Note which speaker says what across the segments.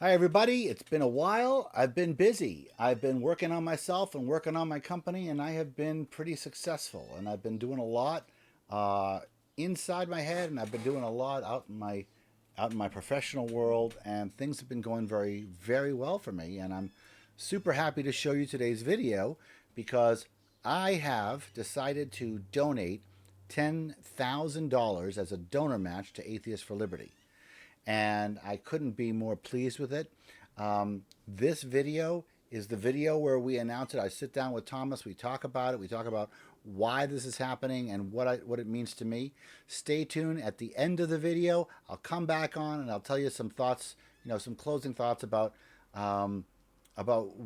Speaker 1: Hi, everybody. It's been a while. I've been busy. I've been working on myself and working on my company, and I have been pretty successful. And I've been doing a lot uh, inside my head, and I've been doing a lot out in my professional world, and things have been going very, very well for me. And I'm super happy to show you today's video because I have decided to donate $10,000 as a donor match to Atheists for Liberty, and I couldn't be more pleased with it. This video is the video where we announce it. I sit down with Thomas. We talk about it. We talk about why this is happening and what it means to me. Stay tuned. At the end of the video, I'll come back on and I'll tell you some thoughts, some closing thoughts about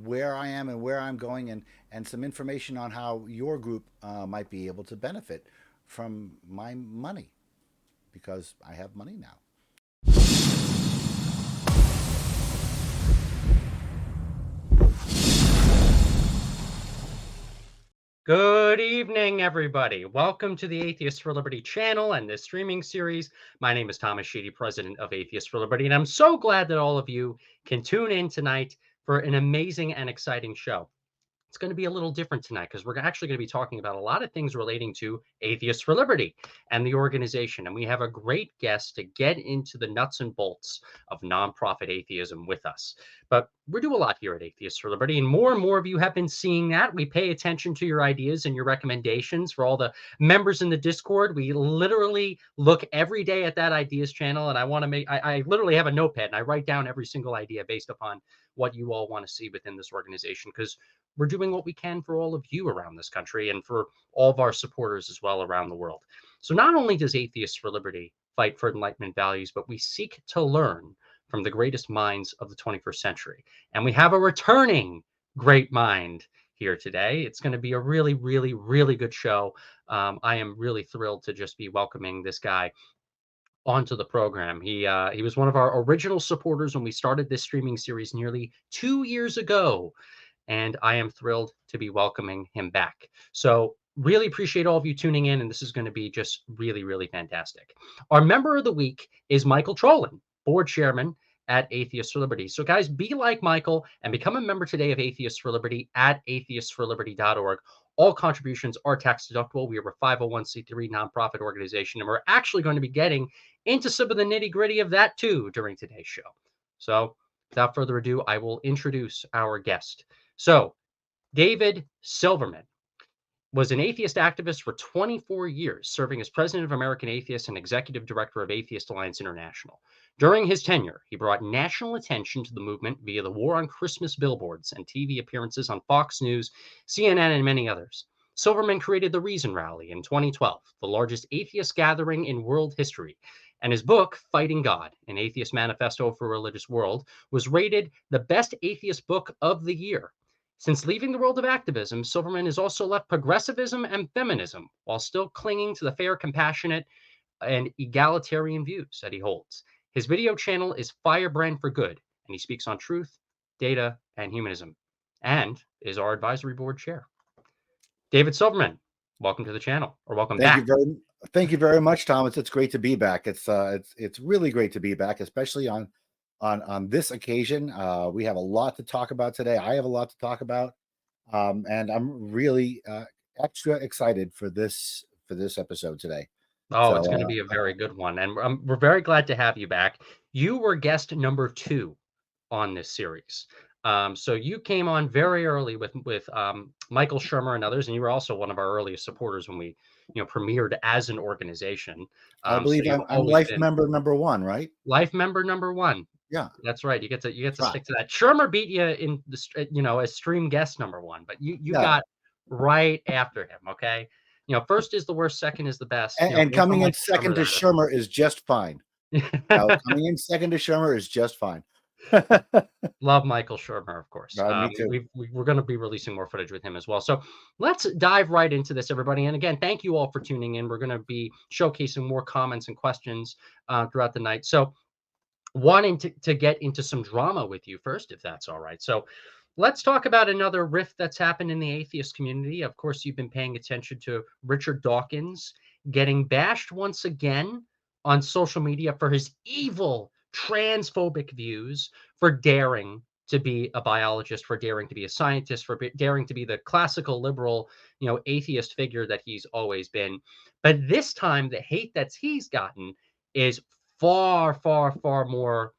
Speaker 1: where I am and where I'm going, and some information on how your group might be able to benefit from my money, because I have money now.
Speaker 2: Good evening, everybody. Welcome to the Atheists for Liberty channel and this streaming series. My name is Thomas Sheedy, president of Atheists for Liberty, and I'm so glad that all of you can tune in tonight for an amazing and exciting show. It's going to be a little different tonight because we're actually going to be talking about a lot of things relating to Atheists for Liberty and the organization. And we have a great guest to get into the nuts and bolts of nonprofit atheism with us. But we do a lot here at Atheists for Liberty, and more of you have been seeing that. We pay attention to your ideas and your recommendations. For all the members in the Discord, we literally look every day at that ideas channel, and I literally have a notepad, and I write down every single idea based upon what you all want to see within this organization, because we're doing what we can for all of you around this country and for all of our supporters as well around the world. So not only does Atheists for Liberty fight for Enlightenment values, but we seek to learn from the greatest minds of the 21st century. And we have a returning great mind here today. It's going to be a really, really, really good show. I am really thrilled to just be welcoming this guy onto the program. He was one of our original supporters when we started this streaming series nearly 2 years ago, and I am thrilled to be welcoming him back. So really appreciate all of you tuning in, and this is going to be just really, really fantastic. Our member of the week is Michael Trolin, board chairman at Atheists for Liberty. So guys, be like Michael and become a member today of Atheists for Liberty at atheistsforliberty.org. All contributions are tax deductible. We are a 501c3 nonprofit organization, and we're actually going to be getting into some of the nitty gritty of that too during today's show. So without further ado, I will introduce our guest. So David Silverman was an atheist activist for 24 years, serving as president of American Atheists and executive director of Atheist Alliance International. During his tenure, he brought national attention to the movement via the War on Christmas billboards and TV appearances on Fox News, CNN, and many others. Silverman created the Reason Rally in 2012, the largest atheist gathering in world history. And his book, Fighting God, an Atheist Manifesto for a Religious World, was rated the best atheist book of the year. Since leaving the world of activism, Silverman has also left progressivism and feminism while still clinging to the fair, compassionate, and egalitarian views that he holds. His video channel is Firebrand for Good, and he speaks on truth, data, and humanism, and is our advisory board chair. David Silverman, welcome to the channel, or welcome back.
Speaker 1: Thank you very much, Thomas. It's great to be back. It's really great to be back, especially on this occasion. We have a lot to talk about today. I have a lot to talk about, and I'm really extra excited for this episode today.
Speaker 2: Oh, it's going to be a very good one, and we're very glad to have you back. You were guest number 2 on this series. So you came on very early with Michael Shermer and others, and you were also one of our earliest supporters when we, premiered as an organization.
Speaker 1: I believe
Speaker 2: so
Speaker 1: I'm life member number 1, right?
Speaker 2: Life member number 1.
Speaker 1: Yeah,
Speaker 2: that's right. You get to stick to that. Shermer beat you in the as stream guest number 1, but you got right after him. Okay, first is the worst, second is the best.
Speaker 1: And coming in second to Shermer is just fine. Coming in second to Shermer is just fine.
Speaker 2: Love Michael Shermer, of course.
Speaker 1: Me too.
Speaker 2: We're going to be releasing more footage with him as well. So let's dive right into this, everybody. And again, thank you all for tuning in. We're going to be showcasing more comments and questions throughout the night. So wanting to get into some drama with you first, if that's all right. So let's talk about another rift that's happened in the atheist community. Of course, you've been paying attention to Richard Dawkins getting bashed once again on social media for his evil transphobic views, for daring to be a biologist, for daring to be a scientist, for daring to be the classical liberal, atheist figure that he's always been. But this time, the hate that he's gotten is far, far, far more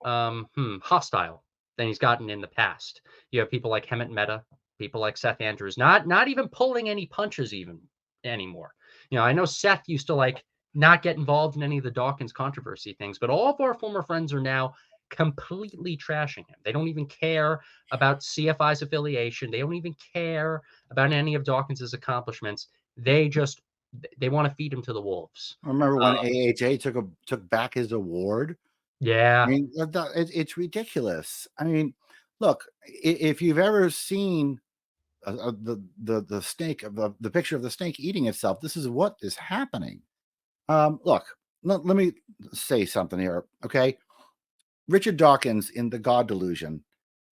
Speaker 2: hostile than he's gotten in the past. You have people like Hemant Mehta, people like Seth Andrews, not even pulling any punches even anymore. I know Seth used to like not get involved in any of the Dawkins controversy things, but all of our former friends are now completely trashing him. They don't even care about CFI's affiliation. They don't even care about any of Dawkins's accomplishments. They want to feed him to the wolves.
Speaker 1: I remember when AHA took back his award. I
Speaker 2: Yeah.
Speaker 1: mean, it's ridiculous. I mean, look, if you've ever seen the snake, the picture of the snake eating itself, this is what is happening. Look, let me say something here, okay? Richard Dawkins in The God Delusion,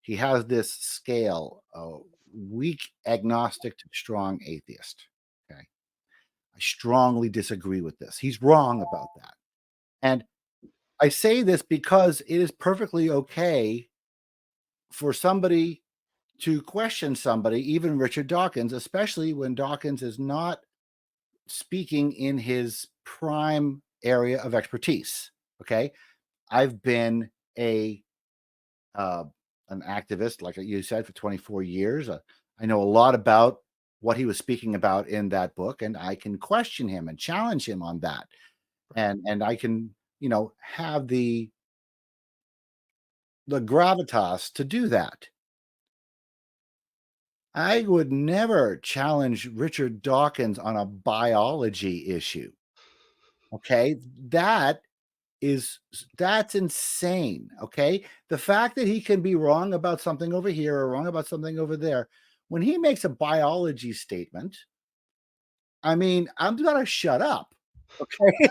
Speaker 1: he has this scale of weak agnostic to strong atheist. Okay, I strongly disagree with this. He's wrong about that, and I say this because it is perfectly okay for somebody to question somebody, even Richard Dawkins, especially when Dawkins is not speaking in his prime area of expertise. Okay, I've been uh, an activist, like you said, for 24 years. I know a lot about what he was speaking about in that book, and I can question him and challenge him on that, and I can have the gravitas to do that. I would never challenge Richard Dawkins on a biology issue. Okay, that's insane. Okay, the fact that he can be wrong about something over here or wrong about something over there, when he makes a biology statement, I mean, I'm gonna shut up. Okay,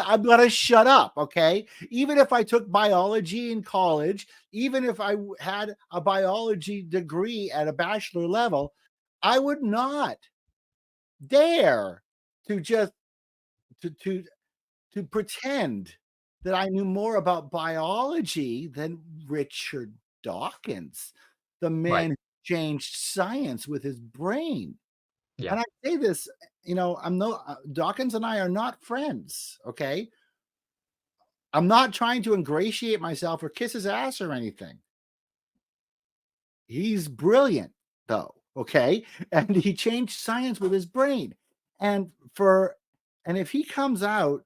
Speaker 1: I'm gonna shut up. Okay, even if I took biology in college, even if I had a biology degree at a bachelor level, I would not dare to just to to to pretend that I knew more about biology than Richard Dawkins, the
Speaker 2: Right.
Speaker 1: man who changed science with his brain.
Speaker 2: Yeah.
Speaker 1: And I say this, I'm no Dawkins and I are not friends, okay? I'm not trying to ingratiate myself or kiss his ass or anything. He's brilliant, though, okay? And he changed science with his brain. And for and if he comes out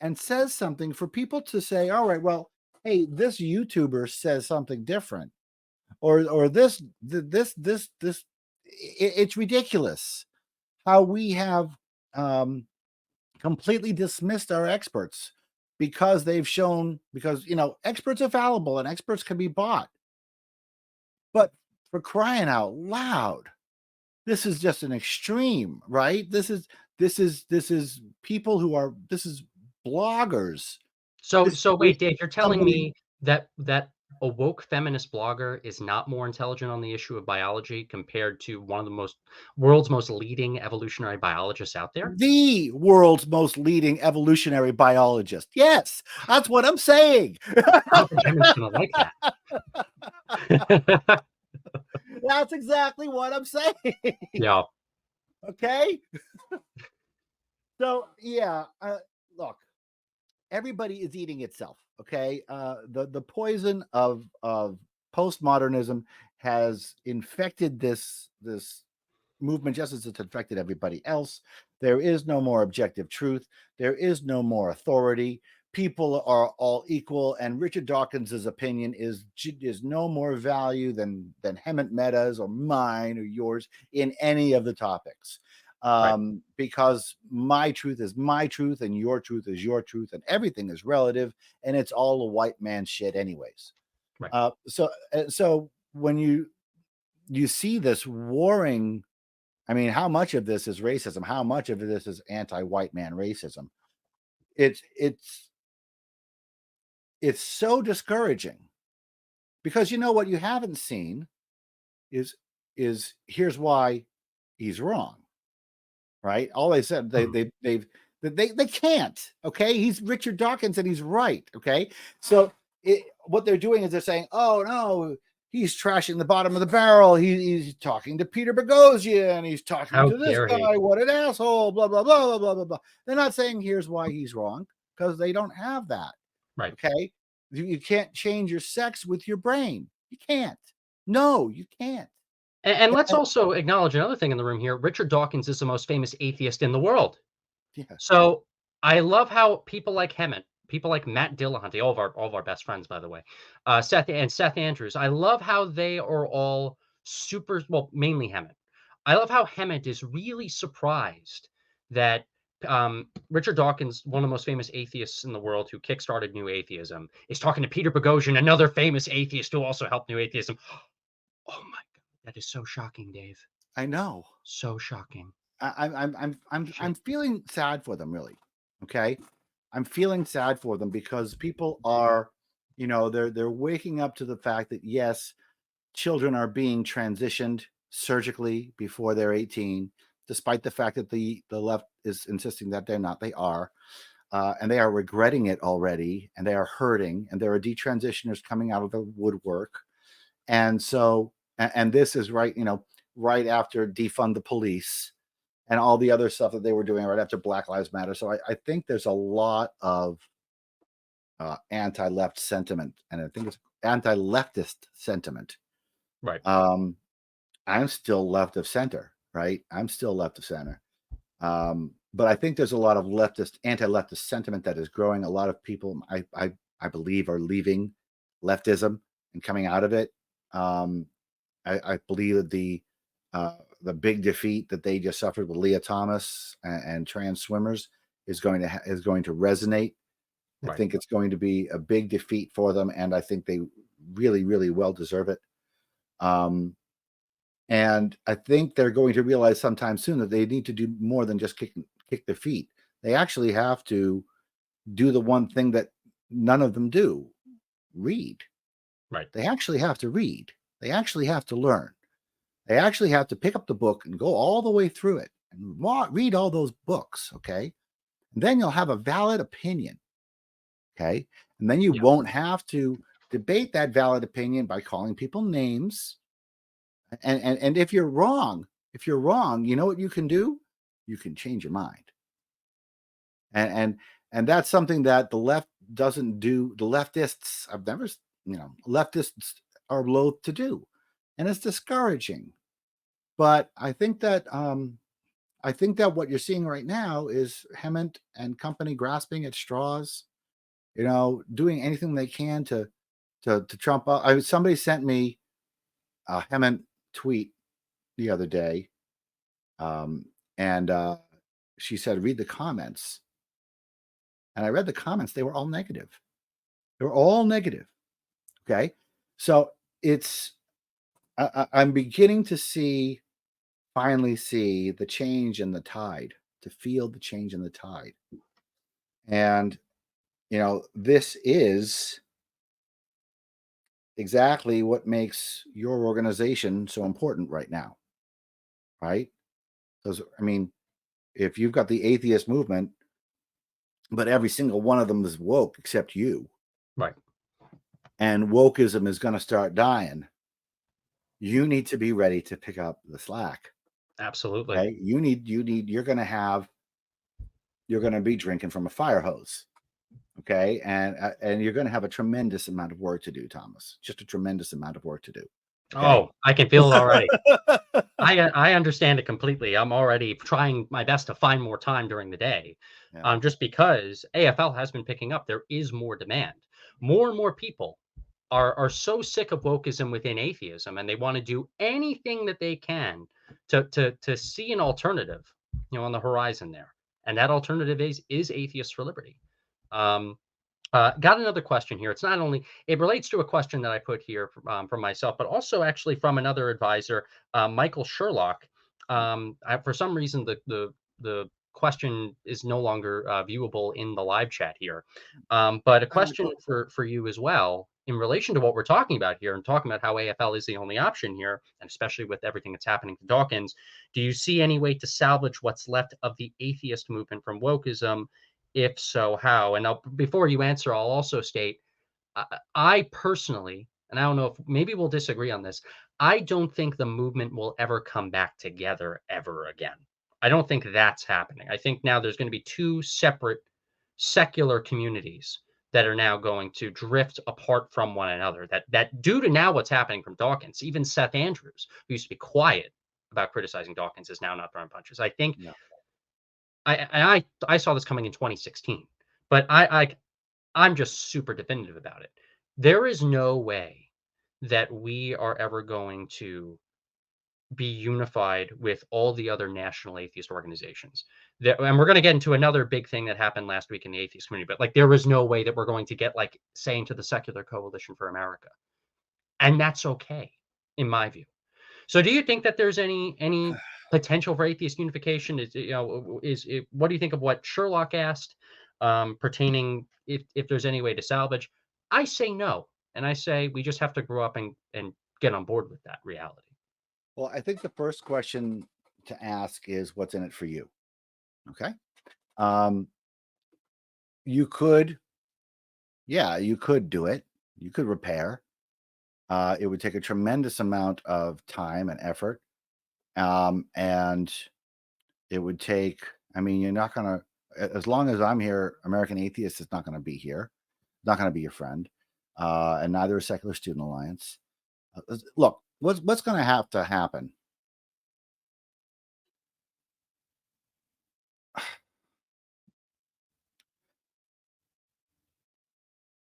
Speaker 1: and says something, for people to say, all right, well, hey, this YouTuber says something different, or it's ridiculous how we have um, completely dismissed our experts because experts are fallible and experts can be bought. But for crying out loud, this is just an extreme, right? This is people who are this is bloggers.
Speaker 2: So
Speaker 1: This is
Speaker 2: so wait, Dave, you're telling
Speaker 1: somebody
Speaker 2: me that a woke feminist blogger is not more intelligent on the issue of biology compared to one of the world's most leading evolutionary biologists out there?
Speaker 1: the world's most leading evolutionary biologist. Yes, that's what I'm saying.
Speaker 2: I don't think Hemant's gonna like that.
Speaker 1: That's exactly what I'm saying.
Speaker 2: Yeah.
Speaker 1: Okay? So, yeah, look, everybody is eating itself, okay? The poison of postmodernism has infected this movement just as it's infected everybody else. There is no more objective truth. There is no more authority. People are all equal, and Richard Dawkins's opinion is no more value than Hemant Mehta's or mine or yours in any of the topics.
Speaker 2: Right.
Speaker 1: Because my truth is my truth, and your truth is your truth, and everything is relative, and it's all a white man shit, anyways.
Speaker 2: Right.
Speaker 1: So when you see this warring, I mean, how much of this is racism? How much of this is anti-white man racism? It's it's it's so discouraging because what you haven't seen is here's why he's wrong, right? All they said
Speaker 2: Mhm.
Speaker 1: they've They can't. Okay, he's Richard Dawkins, and he's right. Okay, so what they're doing is they're saying, "Oh no, he's trashing the bottom of the barrel. He's talking to Peter Boghossian, and he's talking
Speaker 2: How
Speaker 1: to this
Speaker 2: dare he?
Speaker 1: guy. What an asshole! Blah blah blah blah blah blah blah." They're not saying here's why he's wrong, because they don't have that.
Speaker 2: Right.
Speaker 1: Okay, you can't change your sex with your brain. You can't. No, you can't.
Speaker 2: And let's also acknowledge another thing in the room here. Richard Dawkins is the most famous atheist in the world.
Speaker 1: Yes,
Speaker 2: So I love how people like Hemmett, people like Matt Dillahunty, all of our best friends, by the way, Seth Andrews. I love how they are all super. Well, mainly Hemmett. I love how Hemmett is really surprised that Richard Dawkins, one of the most famous atheists in the world, who kickstarted New Atheism, is talking to Peter Boghossian, another famous atheist who also helped New Atheism. Oh my God, that is so shocking, Dave.
Speaker 1: I know.
Speaker 2: So shocking.
Speaker 1: I'm feeling sad for them, really. Okay, I'm feeling sad for them because people are, they're waking up to the fact that yes, children are being transitioned surgically before they're 18, despite the fact that the left is insisting that they're not. They are, and they are regretting it already, and they are hurting, and there are detransitioners coming out of the woodwork, and so, and this is right, right after defund the police and all the other stuff that they were doing right after Black Lives Matter. So I think there's a lot of anti-left sentiment, and I think it's anti-leftist sentiment.
Speaker 2: Right.
Speaker 1: I'm still left of center, right? I'm still left of center. But I think there's a lot of anti-leftist sentiment that is growing. A lot of people, I believe, are leaving leftism and coming out of it. I believe that the big defeat that they just suffered with Leah Thomas and trans swimmers is going to resonate.
Speaker 2: Right.
Speaker 1: I think it's going to be a big defeat for them, and I think they really, really well deserve it. And I think they're going to realize sometime soon that they need to do more than just kick their feet. They actually have to do the one thing that none of them do: read.
Speaker 2: Right.
Speaker 1: They actually have to read. They actually have to learn. They actually have to pick up the book and go all the way through it and read all those books, okay? And then you'll have a valid opinion, okay? And then you won't have to debate that valid opinion by calling people names. And if you're wrong, you know what you can do? You can change your mind. And that's something that the left doesn't do. The leftists, leftists are loath to do, and it's discouraging. But I think that what you're seeing right now is Hemmett and company grasping at straws, doing anything they can to trump up. Somebody sent me a Hemmett tweet the other day, and she said, "Read the comments." And I read the comments; they were all negative. They were all negative. Okay, so I'm beginning to finally see the change in the tide, to feel the change in the tide. And, this is exactly what makes your organization so important right now, right? Because, if you've got the atheist movement, but every single one of them is woke except you,
Speaker 2: Right.
Speaker 1: and wokeism is going to start dying, you need to be ready to pick up the slack.
Speaker 2: Absolutely.
Speaker 1: Okay? You're going to be drinking from a fire hose. Okay. And you're going to have a tremendous amount of work to do, Thomas, just a tremendous amount of work to do. Okay?
Speaker 2: Oh, I can feel it already. I understand it completely. I'm already trying my best to find more time during the day, just because AFL has been picking up. There is more demand. More and more people are so sick of wokeism within atheism, and they want to do anything that they can to see an alternative, on the horizon there. And that alternative is Atheists for Liberty. Got another question here. It relates to a question that I put here from myself, but also actually from another advisor, Michael Sherlock. For some reason, the question is no longer viewable in the live chat here. But a question for you as well. in relation to what we're talking about here and talking about how AFL is the only option here, and especially with everything that's happening to Dawkins, do you see any way to salvage what's left of the atheist movement from wokeism? If so, how? And before you answer, I'll also state I personally, and I don't know if maybe we'll disagree on this, I don't think the movement will ever come back together ever again. I don't think that's happening. I think now there's going to be two separate secular communities that are now going to drift apart from one another. That due to now what's happening from Dawkins, even Seth Andrews, who used to be quiet about criticizing Dawkins, is now not throwing punches. I think
Speaker 1: No.
Speaker 2: I saw this coming in 2016, but I'm just super definitive about it. There is no way that we are ever going to be unified with all the other national atheist organizations. And we're going to get into another big thing that happened last week in the atheist community, but like there was no way that we're going to get like saying to the Secular Coalition for America. And that's okay, in my view. So do you think that there's any potential for atheist unification? What do you think of what Sherlock asked pertaining if there's any way to salvage? I say no. And I say we just have to grow up and get on board with that reality.
Speaker 1: Well, I think the first question to ask is what's in it for you? Okay. You could, you could do it. You could repair. It would take a tremendous amount of time and effort. And it would take, I mean, you're not going to, as long as I'm here, American Atheist is not going to be here, not going to be your friend, and neither is Secular Student Alliance. Look, what's going to have to happen?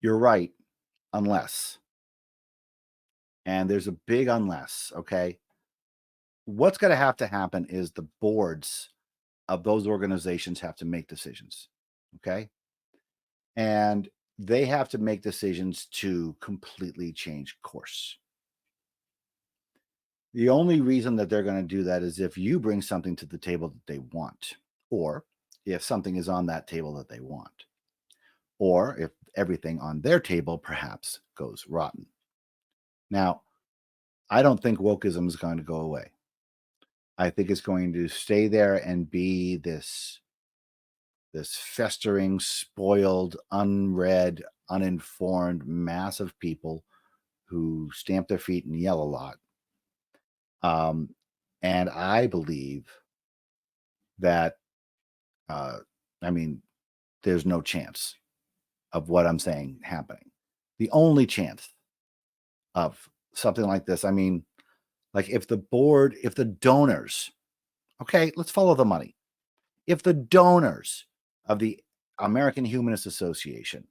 Speaker 1: You're right, unless, and there's a big unless, okay? What's going to have to happen is the boards of those organizations have to make decisions, okay? And they have to make decisions to completely change course. The only reason that they're going to do that is if you bring something to the table that they want, or if something is on that table that they want, or if everything on their table perhaps goes rotten. Now, I don't think wokeism is going to go away. I think it's going to stay there and be this festering, spoiled, unread, uninformed mass of people who stamp their feet and yell a lot. And I believe that, I mean, there's no chance of what I'm saying happening. The only chance of something like this, I mean, like if the donors, okay, let's follow the money. If the donors of the American Humanist Association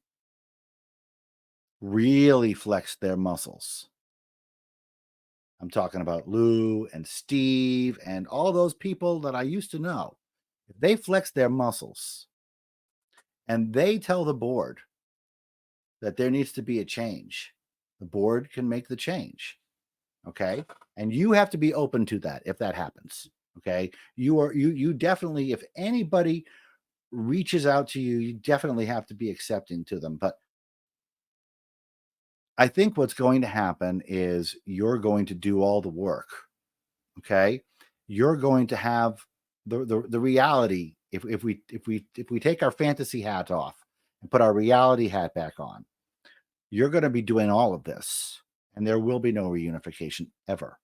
Speaker 1: really flex their muscles, I'm talking about Lou and Steve and all those people that I used to know. If they flex their muscles and they tell the board that there needs to be a change, the board can make the change. Okay. And you have to be open to that if that happens. Okay. You definitely, if anybody reaches out to you, you definitely have to be accepting to them. But I think what's going to happen is you're going to do all the work. Okay. You're going to have the reality. If we take our fantasy hat off and put our reality hat back on, you're going to be doing all of this, and there will be no reunification ever.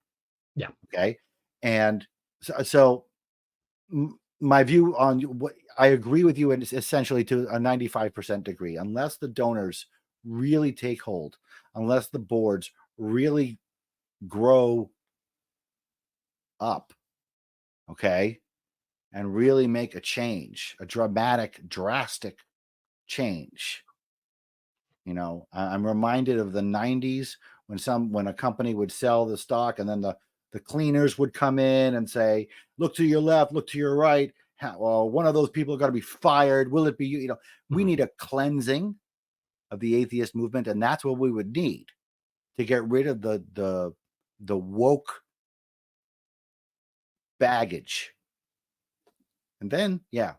Speaker 2: Yeah.
Speaker 1: Okay. And so my view on what I agree with you, and it's essentially to a 95% degree, unless the donors really take hold, unless the boards really grow up, okay, and really make a change, a drastic change. You know, I'm reminded of the 90s when a company would sell the stock and then the cleaners would come in and say, look to your left, look to your right. Well, one of those people got to be fired. Will it be you? You know, we need a cleansing of the atheist movement, and that's what we would need to get rid of the woke baggage. And then, yeah,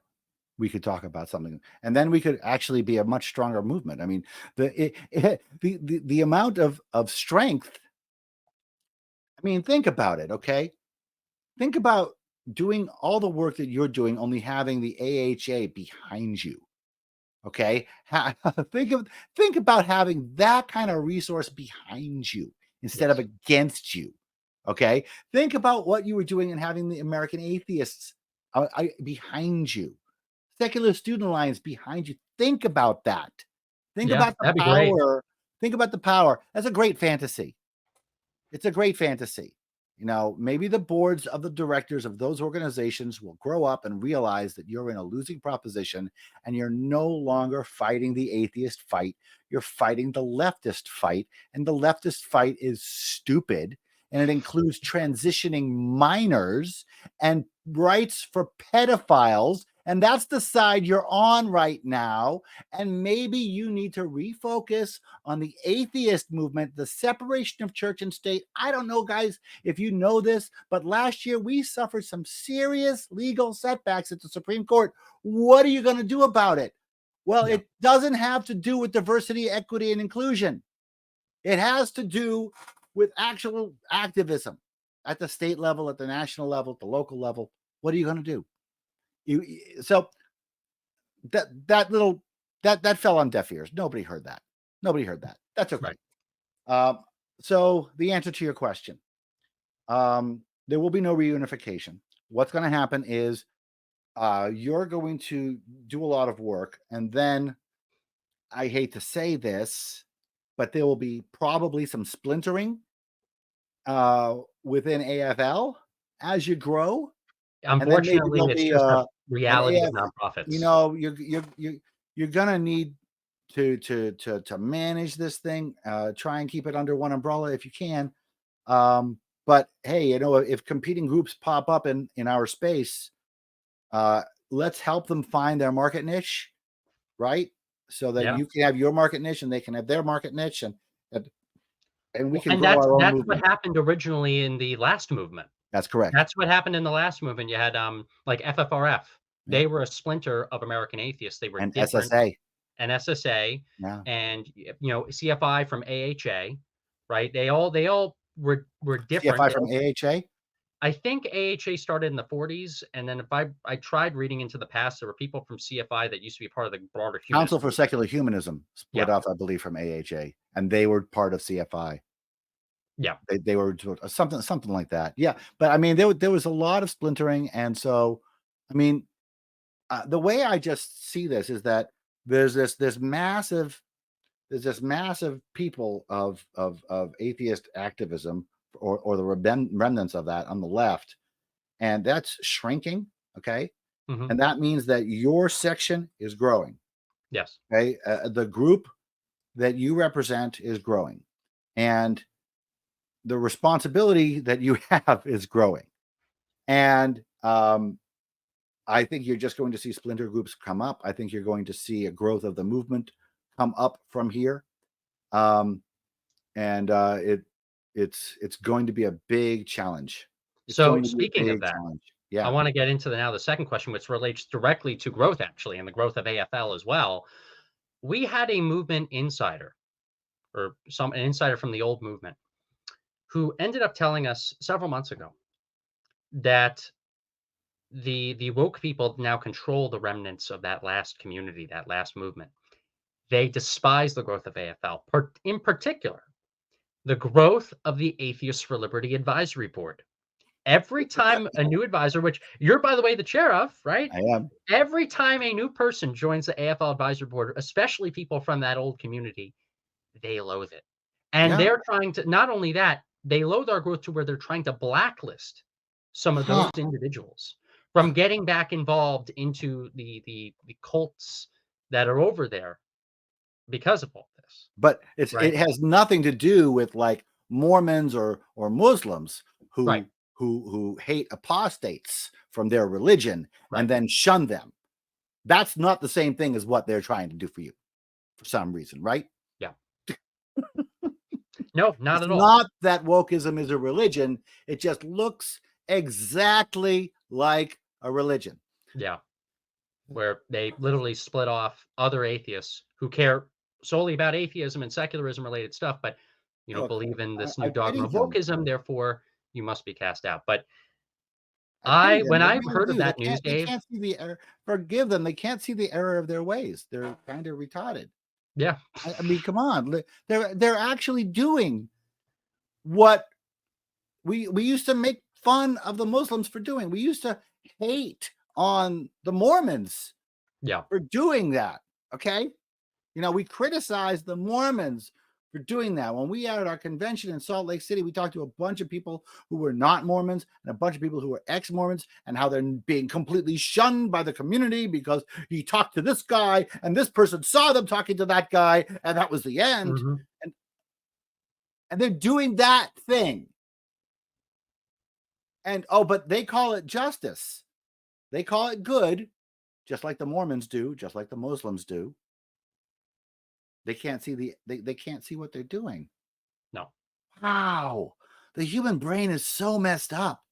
Speaker 1: we could talk about something, and then we could actually be a much stronger movement. I mean, the amount of strength. I mean, think about it, okay? Think about doing all the work that you're doing, only having the AHA behind you. Okay, think about having that kind of resource behind you instead of
Speaker 2: Yes.
Speaker 1: against you. Okay, think about what you were doing and having the American Atheists behind you, secular student alliance behind you. Think about that. Think
Speaker 2: Yeah,
Speaker 1: about the
Speaker 2: that'd be great.
Speaker 1: power. Think about the power. That's a great fantasy. It's a great fantasy. You know, maybe the boards of the directors of those organizations will grow up and realize that you're in a losing proposition and you're no longer fighting the atheist fight. You're fighting the leftist fight. And the leftist fight is stupid. And it includes transitioning minors and rights for pedophiles. And that's the side you're on right now. And maybe you need to refocus on the atheist movement, the separation of church and state. I don't know, guys, if you know this, but last year we suffered some serious legal setbacks at the Supreme Court. What are you going to do about it? Well,
Speaker 2: Yeah.
Speaker 1: it doesn't have to do with diversity, equity, and inclusion. It has to do with actual activism at the state level, at the national level, at the local level. What are you going to do? So that fell on deaf ears. Nobody heard that. That's okay.
Speaker 2: Right.
Speaker 1: So the answer to your question, there will be no reunification. What's going to happen is you're going to do a lot of work, and then I hate to say this, but there will be probably some splintering within AFL as you grow, and then maybe
Speaker 2: Unfortunately,
Speaker 1: there'll
Speaker 2: it's
Speaker 1: be
Speaker 2: just a
Speaker 1: an
Speaker 2: reality of
Speaker 1: AF. You
Speaker 2: nonprofits.
Speaker 1: know, you're gonna need to manage this thing. Try and keep it under one umbrella if you can. But hey, you know, if competing groups pop up in our space, let's help them find their market niche, right? So that
Speaker 2: Yeah.
Speaker 1: you can have your market niche and they can have their market niche, and we
Speaker 2: Well,
Speaker 1: can
Speaker 2: and
Speaker 1: grow
Speaker 2: that's
Speaker 1: our own
Speaker 2: that's what
Speaker 1: movement.
Speaker 2: happened originally in the last movement.
Speaker 1: That's correct.
Speaker 2: That's what happened in the last movement. You had, like FFRF.
Speaker 1: Yeah.
Speaker 2: They were a splinter of American Atheists. They were
Speaker 1: And
Speaker 2: different.
Speaker 1: SSA.
Speaker 2: And SSA
Speaker 1: Yeah.
Speaker 2: and, CFI from AHA, right? They all were different.
Speaker 1: CFI
Speaker 2: They
Speaker 1: from
Speaker 2: all
Speaker 1: AHA.
Speaker 2: I think AHA started in the 40s, and then if I tried reading into the past, there were people from CFI that used to be part of the broader
Speaker 1: Council
Speaker 2: humanist
Speaker 1: for
Speaker 2: movement.
Speaker 1: Secular Humanism split
Speaker 2: Yeah,
Speaker 1: off, I believe, from AHA, and they were part of CFI.
Speaker 2: yeah.
Speaker 1: They were something like that. Yeah, but I mean, there was a lot of splintering, and so, I mean, the way I just see this is that there's this massive people of atheist activism, or the remnants of that on the left, and that's shrinking. Okay,
Speaker 2: Mhm.
Speaker 1: and that means that your section is growing.
Speaker 2: Yes.
Speaker 1: Okay, the group that you represent is growing, and the responsibility that you have is growing. And I think you're just going to see splinter groups come up. I think you're going to see a growth of the movement come up from here. Um, and it's going to be a big challenge. It's
Speaker 2: So
Speaker 1: going to be a
Speaker 2: speaking of
Speaker 1: big
Speaker 2: that,
Speaker 1: challenge.
Speaker 2: I
Speaker 1: Yeah.
Speaker 2: wanna get into the second question, which relates directly to growth actually, and the growth of AFL as well. We had a movement insider, or an insider from the old movement, who ended up telling us several months ago that the woke people now control the remnants of that last community, that last movement. They despise the growth of AFL, in particular, the growth of the Atheists for Liberty Advisory Board. Every time a new advisor, which you're, by the way, the chair of, right?
Speaker 1: I am.
Speaker 2: Every time a new person joins the AFL advisory board, especially people from that old community, they loathe it. And
Speaker 1: Yeah.
Speaker 2: they're trying to, not only that, they loathe our growth to where they're trying to blacklist some of those
Speaker 1: Huh.
Speaker 2: individuals from getting back involved into the cults that are over there because of all this,
Speaker 1: But it
Speaker 2: right?
Speaker 1: has nothing to do with like Mormons or Muslims
Speaker 2: Right,
Speaker 1: who hate apostates from their religion and
Speaker 2: right.
Speaker 1: then shun them. That's not the same thing as what they're trying to do for you for some reason, right?
Speaker 2: Yeah. No, not
Speaker 1: It's
Speaker 2: at all.
Speaker 1: not that wokeism is a religion. It just looks exactly like a religion.
Speaker 2: Yeah. where they literally split off other atheists who care solely about atheism and secularism related stuff, but
Speaker 1: Look,
Speaker 2: believe in this
Speaker 1: I
Speaker 2: new dogma
Speaker 1: pity
Speaker 2: of
Speaker 1: them.
Speaker 2: wokeism, therefore you must be cast out. But
Speaker 1: I pity them.
Speaker 2: when
Speaker 1: They
Speaker 2: I
Speaker 1: really
Speaker 2: heard of
Speaker 1: do. They
Speaker 2: that news,
Speaker 1: can't. They
Speaker 2: Dave,
Speaker 1: can't see the error. Forgive them. They can't see the error of their ways. They're kind of retarded.
Speaker 2: yeah,
Speaker 1: I mean, come on. They're actually doing what we used to make fun of the Muslims for doing. We used to hate on the Mormons
Speaker 2: yeah,
Speaker 1: for doing that. Okay. We criticized the Mormons for doing that. When we had our convention in Salt Lake City, we talked to a bunch of people who were not Mormons and a bunch of people who were ex-Mormons and how they're being completely shunned by the community because he talked to this guy and this person saw them talking to that guy and that was the end.
Speaker 2: mhm,
Speaker 1: And they're doing that thing. And but they call it justice. They call it good, just like the Mormons do, just like the Muslims do. They can't see they can't see what they're doing.
Speaker 2: no,
Speaker 1: Wow. The human brain is so messed up.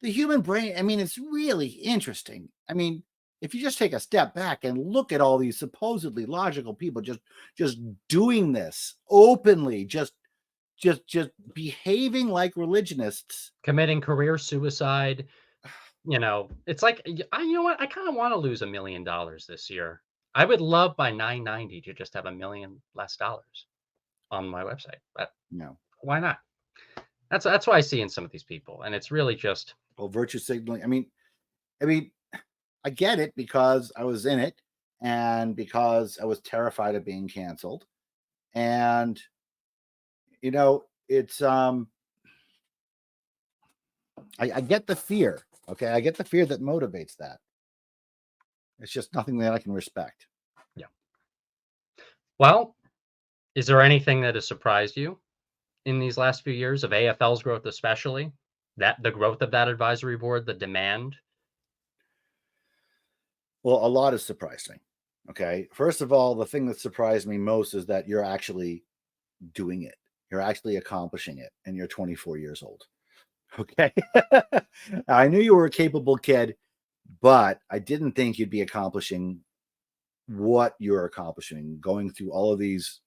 Speaker 1: The human brain, I mean, it's really interesting. I mean, if you just take a step back and look at all these supposedly logical people just doing this openly, just behaving like religionists.
Speaker 2: committing career suicide. It's like you know what? I kind of want to lose $1 million this year. I would love by 990 to just have $1 million less dollars on my website, but
Speaker 1: No.
Speaker 2: why not? That's what I see in some of these people, and it's really just
Speaker 1: Well, virtue signaling. I mean, I get it because I was in it and because I was terrified of being canceled. And it's I get the fear. Okay. I get the fear that motivates that. It's just nothing that I can respect.
Speaker 2: yeah. Well, is there anything that has surprised you in these last few years of AFL's growth, especially that the growth of that advisory board, the demand?
Speaker 1: Well, a lot is surprising. Okay. First of all, the thing that surprised me most is that you're actually doing it. You're actually accomplishing it, and you're 24 years old. Okay. I knew you were a capable kid, but I didn't think you'd be accomplishing what you're accomplishing, going through all of these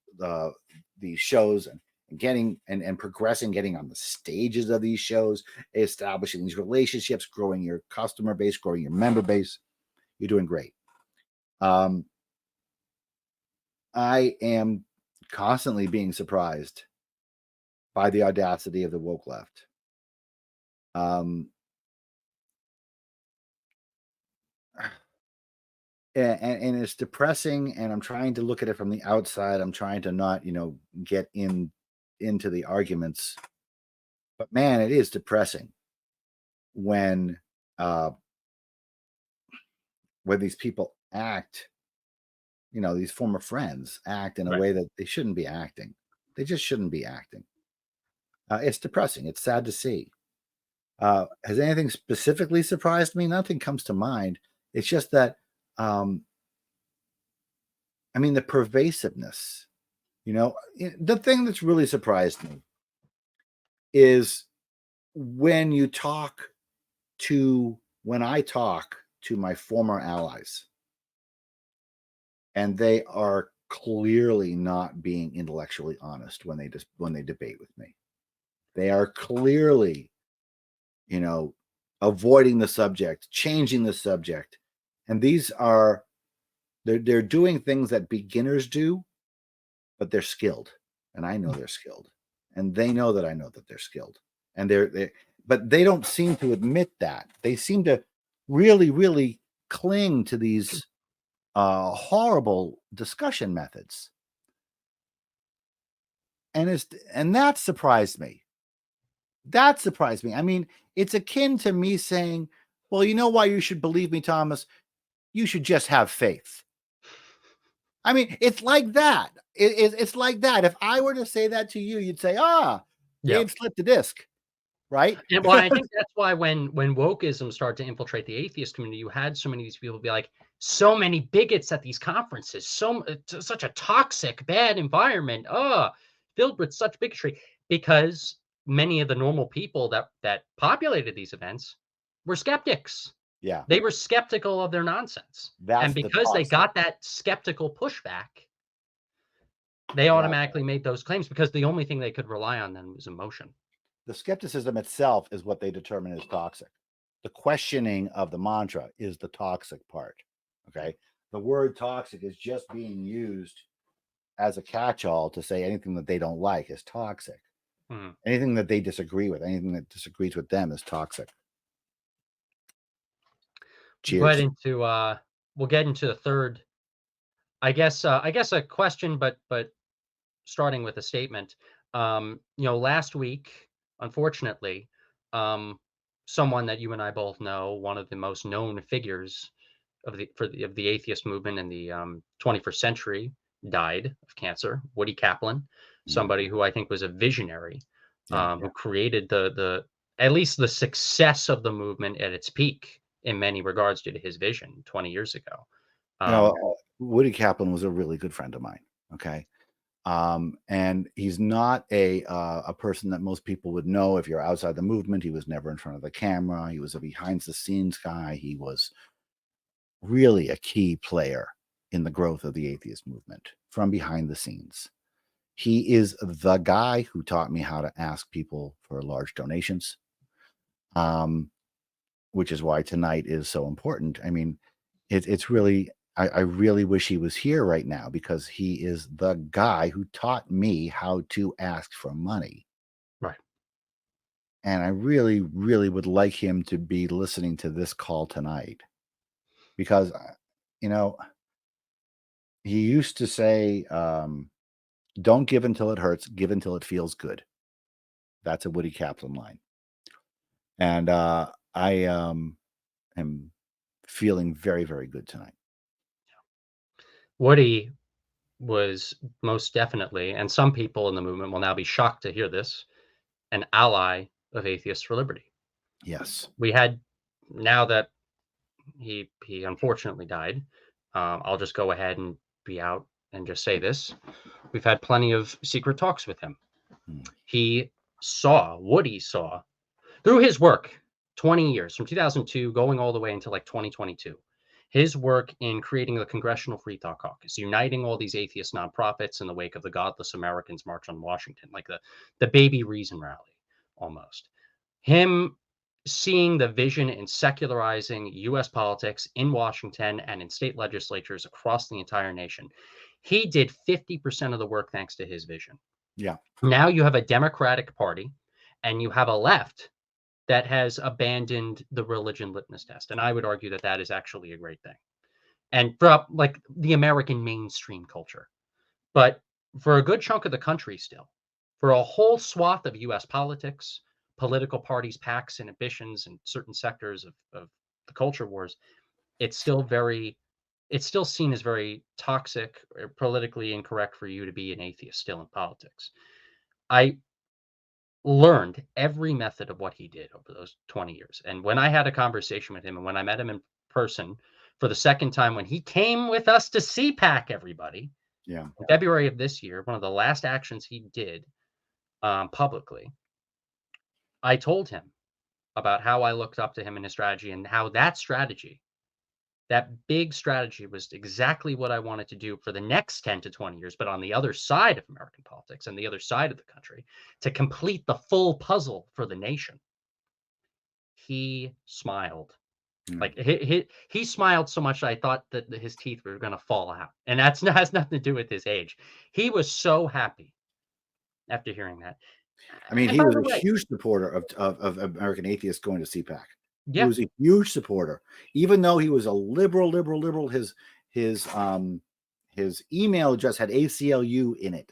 Speaker 1: shows and getting and progressing, getting on the stages of these shows, establishing these relationships, growing your customer base, growing your member base. You're doing great. I am constantly being surprised by the audacity of the woke left. Um, and it's depressing, and I'm trying to look at it from the outside. I'm trying to not get into the arguments, but man, it is depressing when uh when these people act, these former friends act in a
Speaker 2: Right.
Speaker 1: way that they shouldn't be acting. They just shouldn't be acting. It's depressing. It's sad to see. Has anything specifically surprised me? Nothing comes to mind. It's just that um the pervasiveness. The thing that's really surprised me is when I talk to my former allies, and they are clearly not being intellectually honest when they debate with me. They are clearly, avoiding the subject, changing the subject. And they're doing things that beginners do, but they're skilled. And I know they're skilled. And they know that I know that they're skilled. And but they don't seem to admit that. They seem to really, really cling to these horrible discussion methods. And that surprised me. That surprised me. I mean, it's akin to me saying, well, you know why you should believe me, Thomas? You should just have faith. I mean, it's like that. It's like that. If I were to say that to you, you'd say,
Speaker 2: Yeah.
Speaker 1: Dave slipped the disc, right?
Speaker 2: And well, I think that's why when wokeism started to infiltrate the atheist community, you had so many of these people be like, so many bigots at these conferences, such a toxic, bad environment, filled with such bigotry, because many of the normal people that populated these events were skeptics.
Speaker 1: Yeah.
Speaker 2: They were skeptical of their nonsense. And
Speaker 1: That's the
Speaker 2: because they
Speaker 1: toxic.
Speaker 2: got that skeptical pushback, they
Speaker 1: Yeah.
Speaker 2: automatically made those claims because the only thing they could rely on then was emotion.
Speaker 1: The skepticism itself is what they determine is toxic. The questioning of the mantra is the toxic part. Okay. The word toxic is just being used as a catch-all to say anything that they don't like is toxic.
Speaker 2: Mhm.
Speaker 1: Anything that they disagree with, anything that disagrees with them is toxic. Cheers.
Speaker 2: We'll get into the third, I guess a question, but starting with a statement. Last week, unfortunately, um, someone that you and I both know, one of the most known figures of the atheist movement in the 21st century, died of cancer. Woody Kaplan,
Speaker 1: Mm,
Speaker 2: somebody who I think was a visionary,
Speaker 1: yeah.
Speaker 2: who created the at least the success of the movement at its peak in many regards due to his vision 20 years ago.
Speaker 1: You know,
Speaker 2: Um,
Speaker 1: Woody Kaplan was a really good friend of mine. Okay. And he's not a person that most people would know if you're outside the movement. He was never in front of the camera. He was a behind the scenes guy. He was really a key player in the growth of the atheist movement from behind the scenes. He is the guy who taught me how to ask people for large donations, um, which is why tonight is so important. I mean, it's really, I really wish he was here right now because he is the guy who taught me how to ask for money.
Speaker 2: right.
Speaker 1: And I really, really would like him to be listening to this call tonight because, you know, he used to say, don't give until it hurts, give until it feels good. That's a Woody Kaplan line. And I am feeling very, very good tonight.
Speaker 2: Woody was most definitely, and some people in the movement will now be shocked to hear this, an ally of Atheists for Liberty.
Speaker 1: Yes.
Speaker 2: We had now that he unfortunately died. I'll just go ahead and be out and just say this: we've had plenty of secret talks with him.
Speaker 1: Mm,
Speaker 2: Woody saw through his work, 20 years from 2002 going all the way into like 2022. His work in creating the Congressional Free Thought Caucus, uniting all these atheist nonprofits in the wake of the Godless Americans March on Washington, like the baby reason rally almost. Him seeing the vision in secularizing US politics in Washington and in state legislatures across the entire nation. He did 50% of the work thanks to his vision.
Speaker 1: yeah.
Speaker 2: Now you have a Democratic Party and you have a left that has abandoned the religion litmus test. And I would argue that that is actually a great thing. And for like the American mainstream culture. But for a good chunk of the country still, for a whole swath of US politics, political parties, PACs, and ambitions, and certain sectors of the culture wars, it's still very, it's still seen as very toxic or politically incorrect for you to be an atheist still in politics. I learned every method of what he did over those 20 years. And when I had a conversation with him and when I met him in person for the second time, when he came with us to CPAC, everybody,
Speaker 1: Yeah.
Speaker 2: in February of this year, one of the last actions he did publicly, I told him about how I looked up to him and his strategy and how that strategy, that big strategy was exactly what I wanted to do for the next 10 to 20 years, but on the other side of American politics and the other side of the country to complete the full puzzle for the nation. He smiled.
Speaker 1: Yeah.
Speaker 2: Like he smiled so much I thought that his teeth were going to fall out. And that's has nothing to do with his age. He was so happy after hearing that.
Speaker 1: I mean,
Speaker 2: And
Speaker 1: he
Speaker 2: by
Speaker 1: was
Speaker 2: the
Speaker 1: a
Speaker 2: way,
Speaker 1: huge supporter of American atheists going to CPAC. He
Speaker 2: yeah,
Speaker 1: was a huge supporter, even though he was a liberal. His email address had ACLU in it.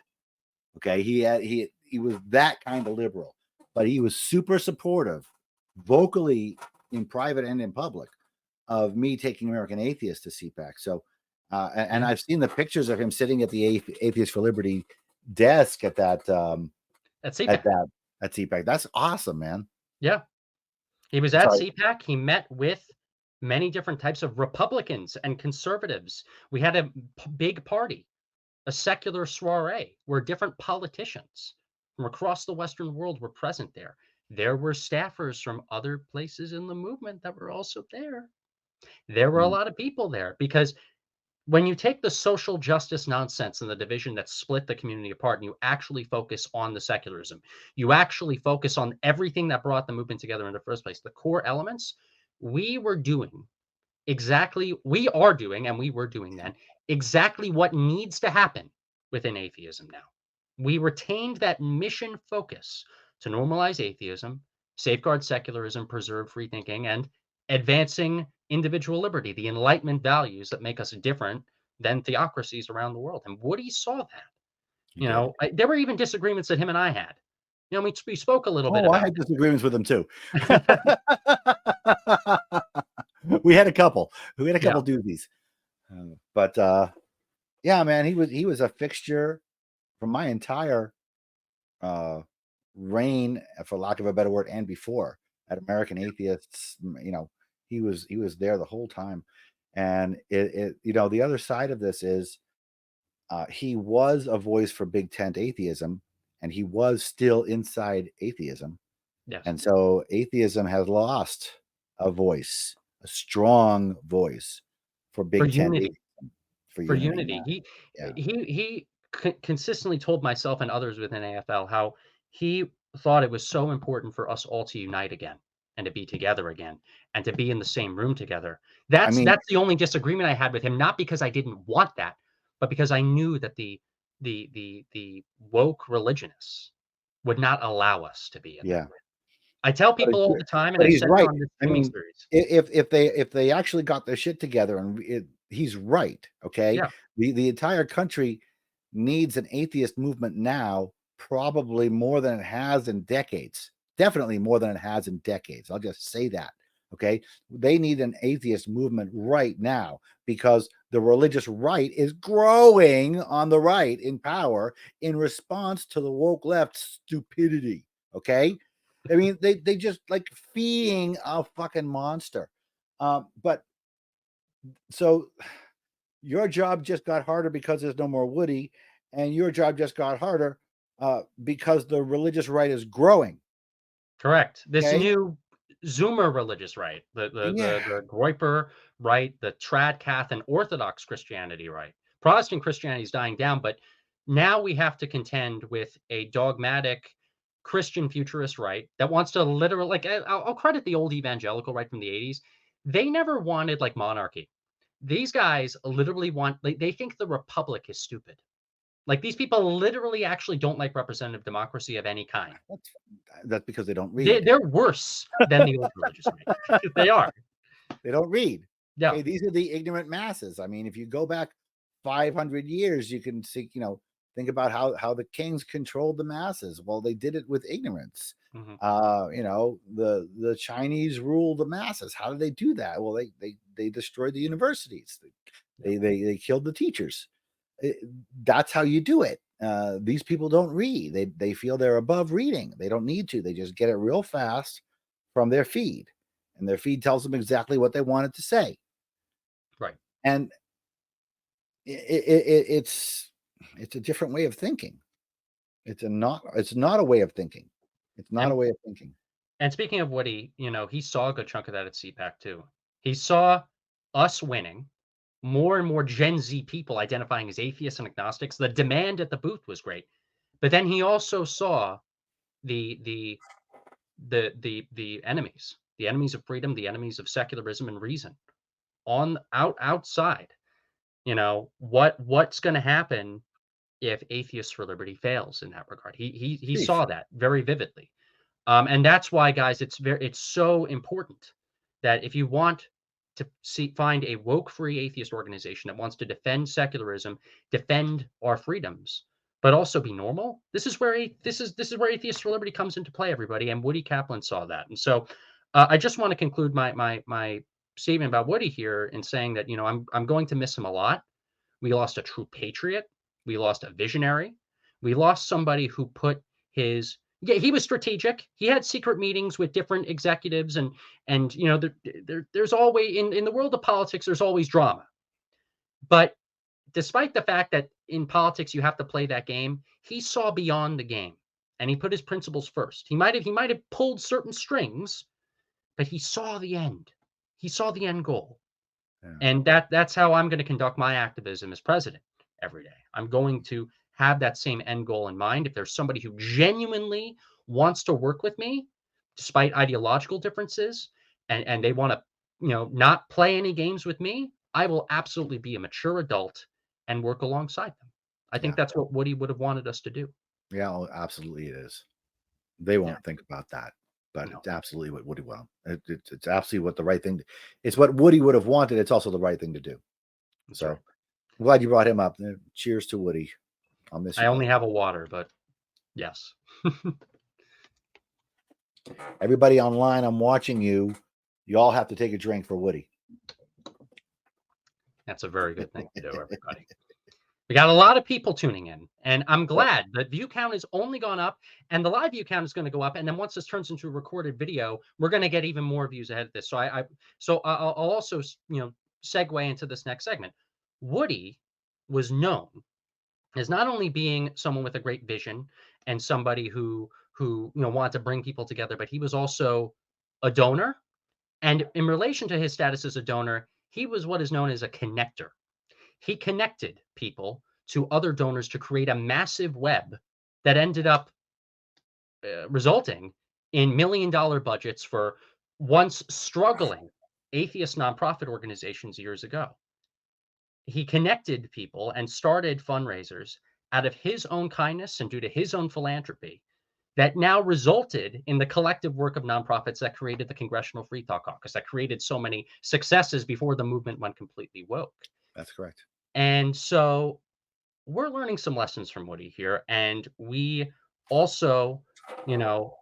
Speaker 1: Okay, he was that kind of liberal, but he was super supportive, vocally in private and in public, of me taking American Atheists to CPAC. So, and
Speaker 2: yeah,
Speaker 1: I've seen the pictures of him sitting at the Atheists for Liberty desk
Speaker 2: at
Speaker 1: at
Speaker 2: CPAC.
Speaker 1: that at CPAC. That's awesome, man.
Speaker 2: Yeah, he was
Speaker 1: I'm
Speaker 2: at
Speaker 1: sorry.
Speaker 2: CPAC. He met with many different types of Republicans and conservatives. We had a big party, a secular soiree where different politicians from across the Western world were present there. there were staffers from other places in the movement that were also there. There were a
Speaker 1: Mm,
Speaker 2: lot of people there because when you take the social justice nonsense and the division that split the community apart and you actually focus on the secularism, you actually focus on everything that brought the movement together in the first place, the core elements, we were doing we are doing, and we were doing then, exactly what needs to happen within atheism now. We retained that mission focus to normalize atheism, safeguard secularism, preserve free thinking, and advancing individual liberty, the Enlightenment values that make us different than theocracies around the world. And Woody saw that.
Speaker 1: he did.
Speaker 2: There were even disagreements that him and I had. We spoke a little bit
Speaker 1: Oh, I
Speaker 2: about
Speaker 1: had disagreements with him too.
Speaker 2: it.
Speaker 1: We had a couple. We had a
Speaker 2: Yeah,
Speaker 1: couple doozies. But yeah, man, he was a fixture for my entire uh, reign, for lack of a better word, and before at American Atheists. He was there the whole time. And the other side of this is he was a voice for big tent atheism, and he was still inside atheism.
Speaker 2: yes.
Speaker 1: And so atheism has lost a voice, a strong voice for
Speaker 2: For
Speaker 1: big tent
Speaker 2: unity.
Speaker 1: atheism, for
Speaker 2: For
Speaker 1: unity.
Speaker 2: unity.
Speaker 1: Yeah.
Speaker 2: He consistently told myself and others within AFL how he thought it was so important for us all to unite again and to be together again and to be in the same room together.
Speaker 1: I
Speaker 2: That's
Speaker 1: mean,
Speaker 2: that's the only disagreement I had with him, not because I didn't want that, but because I knew that the woke religionists would not allow us to be in that
Speaker 1: yeah.
Speaker 2: room. I tell
Speaker 1: But
Speaker 2: people all the time, and
Speaker 1: but
Speaker 2: I've
Speaker 1: he's
Speaker 2: said it
Speaker 1: right.
Speaker 2: on this
Speaker 1: I
Speaker 2: streaming
Speaker 1: mean,
Speaker 2: series.
Speaker 1: if they actually got their shit together, and he's right. Okay,
Speaker 2: Yeah,
Speaker 1: the entire country needs an atheist movement now, probably more than it has in decades. Definitely more than it has in decades. I'll just say that. Okay, they need an atheist movement right now because the religious right is growing on the right in power in response to the woke left stupidity. Okay, I mean, they just like feeding a fucking monster. But so your job just got harder because there's no more Woody, and your job just got harder because the religious right is growing.
Speaker 2: correct. This
Speaker 1: Okay.
Speaker 2: new Zoomer religious right,
Speaker 1: Yeah.
Speaker 2: the Groyper right, the trad Cath and Orthodox Christianity right. Protestant Christianity is dying down, but now we have to contend with a dogmatic Christian futurist right that wants to literally like I'll credit the old evangelical right from the 80s. They never wanted like monarchy. These guys literally want like they think the republic is stupid. Like these people literally actually don't like representative democracy of any kind.
Speaker 1: That's, that's because they don't
Speaker 2: They
Speaker 1: read.
Speaker 2: they're worse than the old religious right. They are.
Speaker 1: They don't read.
Speaker 2: Yeah.
Speaker 1: Okay, these are the ignorant masses. I mean, if you go back 500 years, you can see, think about how the kings controlled the masses. Well, they did it with ignorance.
Speaker 2: Mhm.
Speaker 1: The Chinese ruled the masses. How did they do that? Well, they destroyed the universities.
Speaker 2: Yeah.
Speaker 1: They killed the teachers. That's how you do it. These people don't read. They feel they're above reading. They don't need to. They just get it real fast from their feed, and their feed tells them exactly what they want it to say.
Speaker 2: Right.
Speaker 1: And it's a different way of thinking. It's not a way of thinking. It's not a
Speaker 2: And
Speaker 1: way of thinking.
Speaker 2: and speaking of Woody, he saw a good chunk of that at CPAC too. He saw us winning, more and more Gen Z people identifying as atheists and agnostics. The demand at the booth was great. But then he also saw the the the enemies of freedom, the enemies of secularism and reason outside. What's going to happen if Atheists for Liberty fails in that regard? He
Speaker 1: Sheesh.
Speaker 2: saw that very vividly. And that's why, guys, it's so important that if you want to find a woke-free atheist organization that wants to defend secularism, defend our freedoms, but also be normal, this is where Atheists for Liberty comes into play, everybody. And Woody Kaplan saw that. And so, I just want to conclude my statement about Woody here in saying that I'm going to miss him a lot. We lost a true patriot. We lost a visionary. We lost somebody who put his yeah, he was strategic. He had secret meetings with different executives, and there's always in the world of politics, there's always drama. But despite the fact that in politics you have to play that game, he saw beyond the game and he put his principles first. He might have pulled certain strings, but he saw the end. He saw the end goal.
Speaker 1: Yeah.
Speaker 2: And that's how I'm going to conduct my activism as president every day. I'm going to have that same end goal in mind. If there's somebody who genuinely wants to work with me, despite ideological differences, and they want to, not play any games with me, I will absolutely be a mature adult and work alongside them. I think that's what Woody would have wanted us to do.
Speaker 1: Yeah, oh, absolutely it is. They won't
Speaker 2: Yeah.
Speaker 1: think about that, but
Speaker 2: No.
Speaker 1: it's absolutely what Woody wanted. It's absolutely what the right thing. It's what Woody would have wanted. It's also the right thing to do.
Speaker 2: That's
Speaker 1: So
Speaker 2: right.
Speaker 1: I'm glad you brought him up. Cheers to Woody. I'll miss you.
Speaker 2: I only
Speaker 1: buddy.
Speaker 2: have a water, but yes.
Speaker 1: Everybody online, I'm watching you. You all have to take a drink for Woody.
Speaker 2: That's a very good thing to do, everybody. We got a lot of people tuning in, and I'm glad the view count has only gone up, and the live view count is going to go up. And then once this turns into a recorded video, we're going to get even more views ahead of this. So I'll also segue into this next segment. Woody was known as not only being someone with a great vision and somebody who wanted to bring people together, but he was also a donor. And in relation to his status as a donor, he was what is known as a connector. He connected people to other donors to create a massive web that ended up resulting in $1 million budgets for once struggling atheist nonprofit organizations years ago. He connected people and started fundraisers out of his own kindness and due to his own philanthropy that now resulted in the collective work of nonprofits that created the Congressional Free Thought Caucus, that created so many successes before the movement went completely woke.
Speaker 1: That's correct.
Speaker 2: And so we're learning some lessons from Woody here. And we also,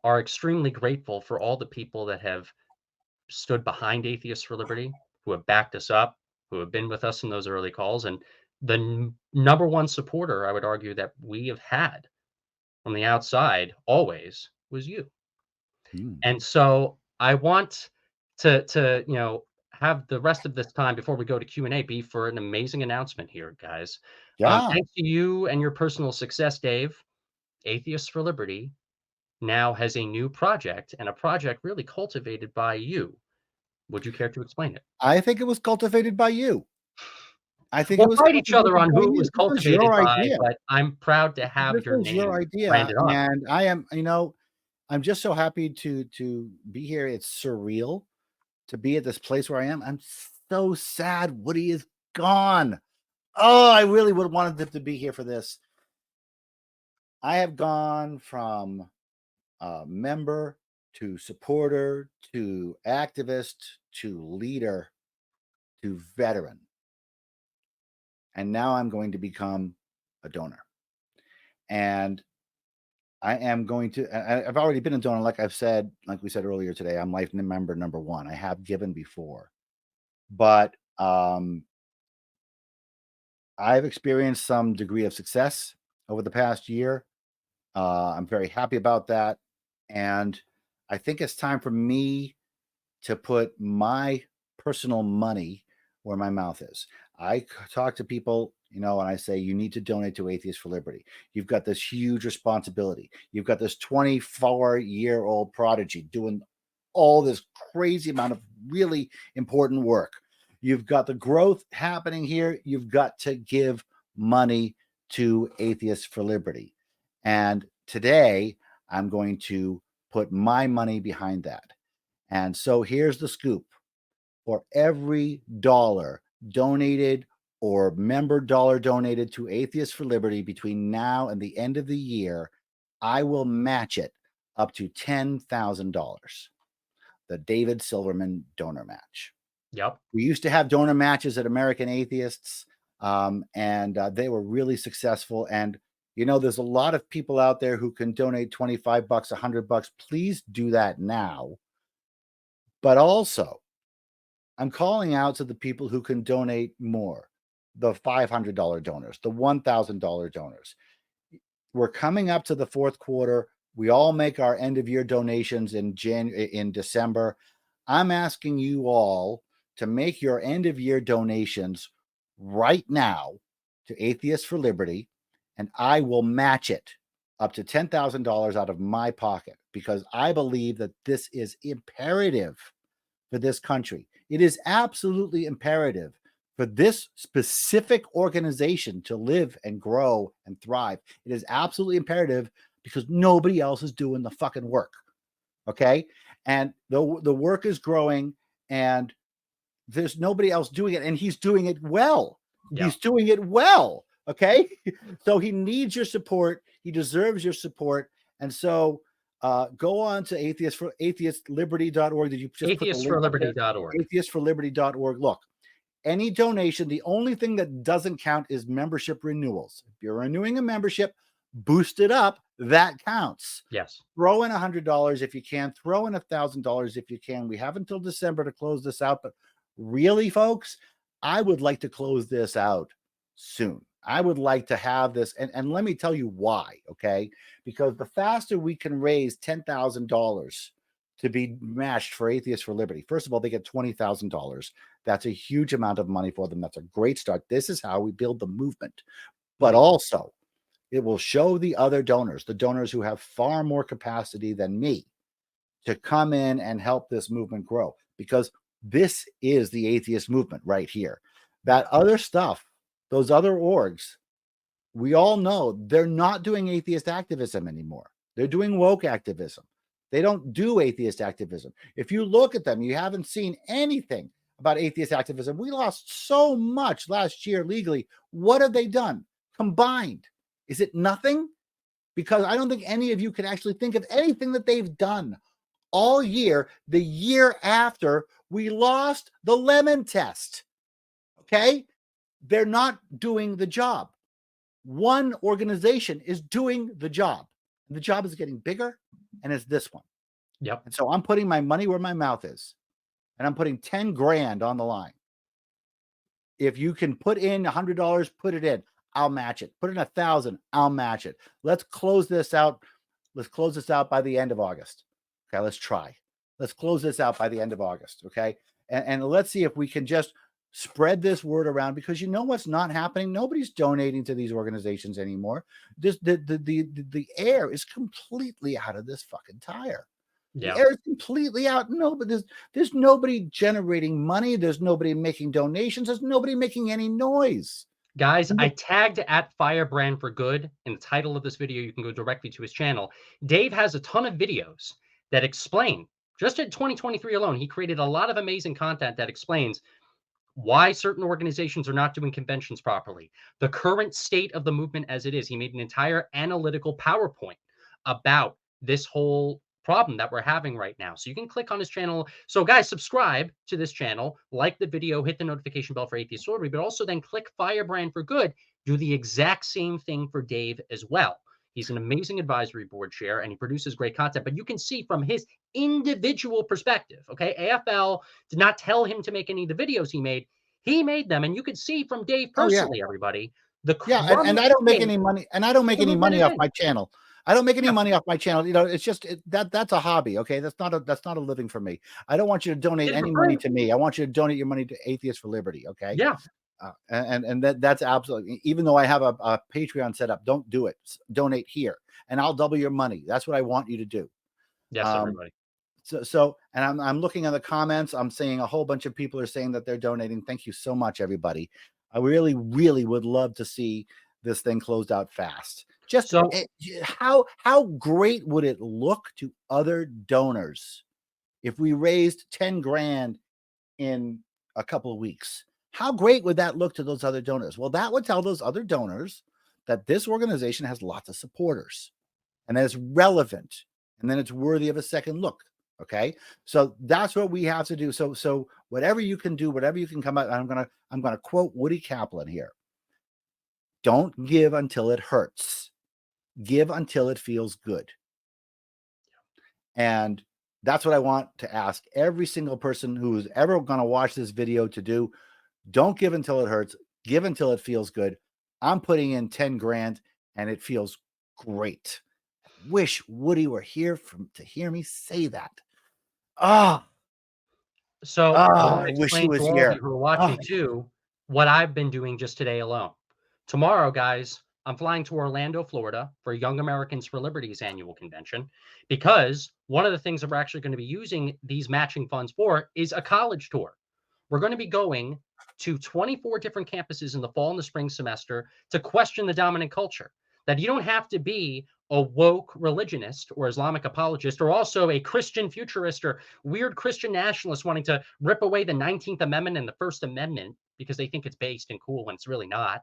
Speaker 2: are extremely grateful for all the people that have stood behind Atheists for Liberty, who have backed us up, who have been with us in those early calls. And the number one supporter, I would argue, that we have had from the outside always was you. And so I want to have the rest of this time before we go to Q&A be for an amazing announcement here, guys.
Speaker 1: Yeah.
Speaker 2: Thanks to you and your personal success, Dave, Atheists for Liberty now has a new project, and a project really cultivated by you. Would you care to explain it?
Speaker 1: I think it was cultivated by you. I think it
Speaker 2: We'll
Speaker 1: was
Speaker 2: fight each other
Speaker 1: cultivated
Speaker 2: on
Speaker 1: by
Speaker 2: who it
Speaker 1: you.
Speaker 2: was
Speaker 1: This was
Speaker 2: cultivated
Speaker 1: your
Speaker 2: by,
Speaker 1: idea.
Speaker 2: but I'm proud to have
Speaker 1: This
Speaker 2: your
Speaker 1: was your
Speaker 2: name
Speaker 1: idea,
Speaker 2: branded on it.
Speaker 1: and I am. I'm just so happy to be here. It's surreal to be at this place where I am. I'm so sad Woody is gone. Oh, I really would have wanted him to be here for this. I have gone from member to supporter to activist to leader to veteran. And now I'm going to become a donor. And I am going to, I've already been a donor. Like we said earlier today, I'm life member number 1. I have given before, but I've experienced some degree of success over the past year. I'm very happy about that. And I think it's time for me to put my personal money where my mouth is. I talk to people, and I say, you need to donate to Atheists for Liberty. You've got this huge responsibility. You've got this 24-year-old prodigy doing all this crazy amount of really important work. You've got the growth happening here. You've got to give money to Atheists for Liberty. And today I'm going to put my money behind that. And so here's the scoop. For every dollar donated or member dollar donated to Atheists for Liberty between now and the end of the year, I will match it up to $10,000. The David Silverman donor match.
Speaker 2: Yep.
Speaker 1: We used to have donor matches at American Atheists, and they were really successful. And there's a lot of people out there who can donate $25, $100. Please do that now. But also, I'm calling out to the people who can donate more, the $500 donors, the $1,000 donors. We're coming up to the fourth quarter. We all make our end of year donations in December. I'm asking you all to make your end of year donations right now to Atheists for Liberty, and I will match it up to $10,000 out of my pocket, because I believe that this is imperative for this country. It is absolutely imperative for this specific organization to live and grow and thrive. It is absolutely imperative because nobody else is doing the fucking work. Okay. And the work is growing and there's nobody else doing it. And he's doing it well.
Speaker 2: Yeah.
Speaker 1: He's doing it well. Okay. So he needs your support. He deserves your support. And so go on to atheistliberty.org. Did you just put the link up there?
Speaker 2: Atheistforliberty.org.
Speaker 1: Atheistforliberty.org. Look, any donation, the only thing that doesn't count is membership renewals. If you're renewing a membership, boost it up, that counts.
Speaker 2: Yes.
Speaker 1: Throw in $100 if you can. Throw in $1,000 if you can. We have until December to close this out. But really, folks, I would like to close this out soon. I would like to have this. And let me tell you why, okay? Because the faster we can raise $10,000 to be matched for Atheists for Liberty. First of all, they get $20,000. That's a huge amount of money for them. That's a great start. This is how we build the movement. But also, it will show the other donors, the donors who have far more capacity than me, to come in and help this movement grow, because this is the atheist movement right here. That other stuff, those other orgs, we all know they're not doing atheist activism anymore. They're doing woke activism. They don't do atheist activism. If you look at them, you haven't seen anything about atheist activism. We lost so much last year legally. What have they done combined? Is it nothing? Because I don't think any of you can actually think of anything that they've done all year, the year after we lost the lemon test. Okay? They're not doing the job. One organization is doing the job. The job is getting bigger, and it's this one.
Speaker 2: Yep.
Speaker 1: And so I'm putting my money where my mouth is, and I'm putting 10 grand on the line. If you can put in $100, put it in. I'll match it. Put in 1,000, I'll match it. Let's close this out. Let's close this out by the end of August. Okay, let's try. Let's close this out by the end of August. Okay, and let's see if we can just spread this word around, because you know what's not happening? Nobody's donating to these organizations anymore. The air is completely out of this fucking tire.
Speaker 2: Yeah.
Speaker 1: The air is completely out. No, but there's nobody generating money. There's nobody making donations. There's nobody making any noise.
Speaker 2: Guys, I tagged at Firebrand for Good in the title of this video. You can go directly to his channel. Dave has a ton of videos that explain, just in 2023 alone, he created a lot of amazing content that explains why certain organizations are not doing conventions properly, the current state of the movement as it is. He made an entire analytical PowerPoint about this whole problem that we're having right now. So you can click on his channel. So guys, subscribe to this channel, like the video, hit the notification bell for Atheists For Liberty, but also then click Firebrand for Good. Do the exact same thing for Dave as well. He's an amazing advisory board chair and he produces great content, but you can see from his individual perspective, okay? AFL did not tell him to make any of the videos he made. He made them, and you can see from Dave personally, everybody, the
Speaker 1: and I don't make any money, and I don't make any money off my channel. I don't make any money off my channel. You know, it's just that's a hobby. Okay, that's not a living for me. I don't want you to donate any money to me. I want you to donate your money to Atheists for Liberty. Okay.
Speaker 2: Yeah.
Speaker 1: And that's absolutely. Even though I have a Patreon set up, don't do it. Donate here, and I'll double your money. That's what I want you to do.
Speaker 2: Yes, everybody.
Speaker 1: So, and I'm looking at the comments. I'm seeing a whole bunch of people are saying that they're donating. Thank you so much, everybody. I really, really would love to see this thing closed out fast. Just so, how great would it look to other donors if we raised 10 grand in a couple of weeks? How great would that look to those other donors? Well, that would tell those other donors that this organization has lots of supporters and that it's relevant and then it's worthy of a second look. Okay, so that's what we have to do. So whatever you can do, whatever you can come out. I'm gonna quote Woody Kaplan here. Don't give until it hurts. Give until it feels good. And that's what I want to ask every single person who's ever going to watch this video to do. Don't give until it hurts. Give until it feels good. I'm putting in 10 grand and it feels great. I wish Woody were here to hear me say that.
Speaker 2: So
Speaker 1: I wish he was
Speaker 2: to all
Speaker 1: here.
Speaker 2: of you who are watching too, what I've been doing just today alone. Tomorrow, guys, I'm flying to Orlando, Florida for Young Americans for Liberty's annual convention, because one of the things that we're actually going to be using these matching funds for is a college tour. We're going to be going to 24 different campuses in the fall and the spring semester to question the dominant culture. That you don't have to be a woke religionist or Islamic apologist, or also a Christian futurist or weird Christian nationalist wanting to rip away the 19th Amendment and the First Amendment because they think it's based and cool when it's really not.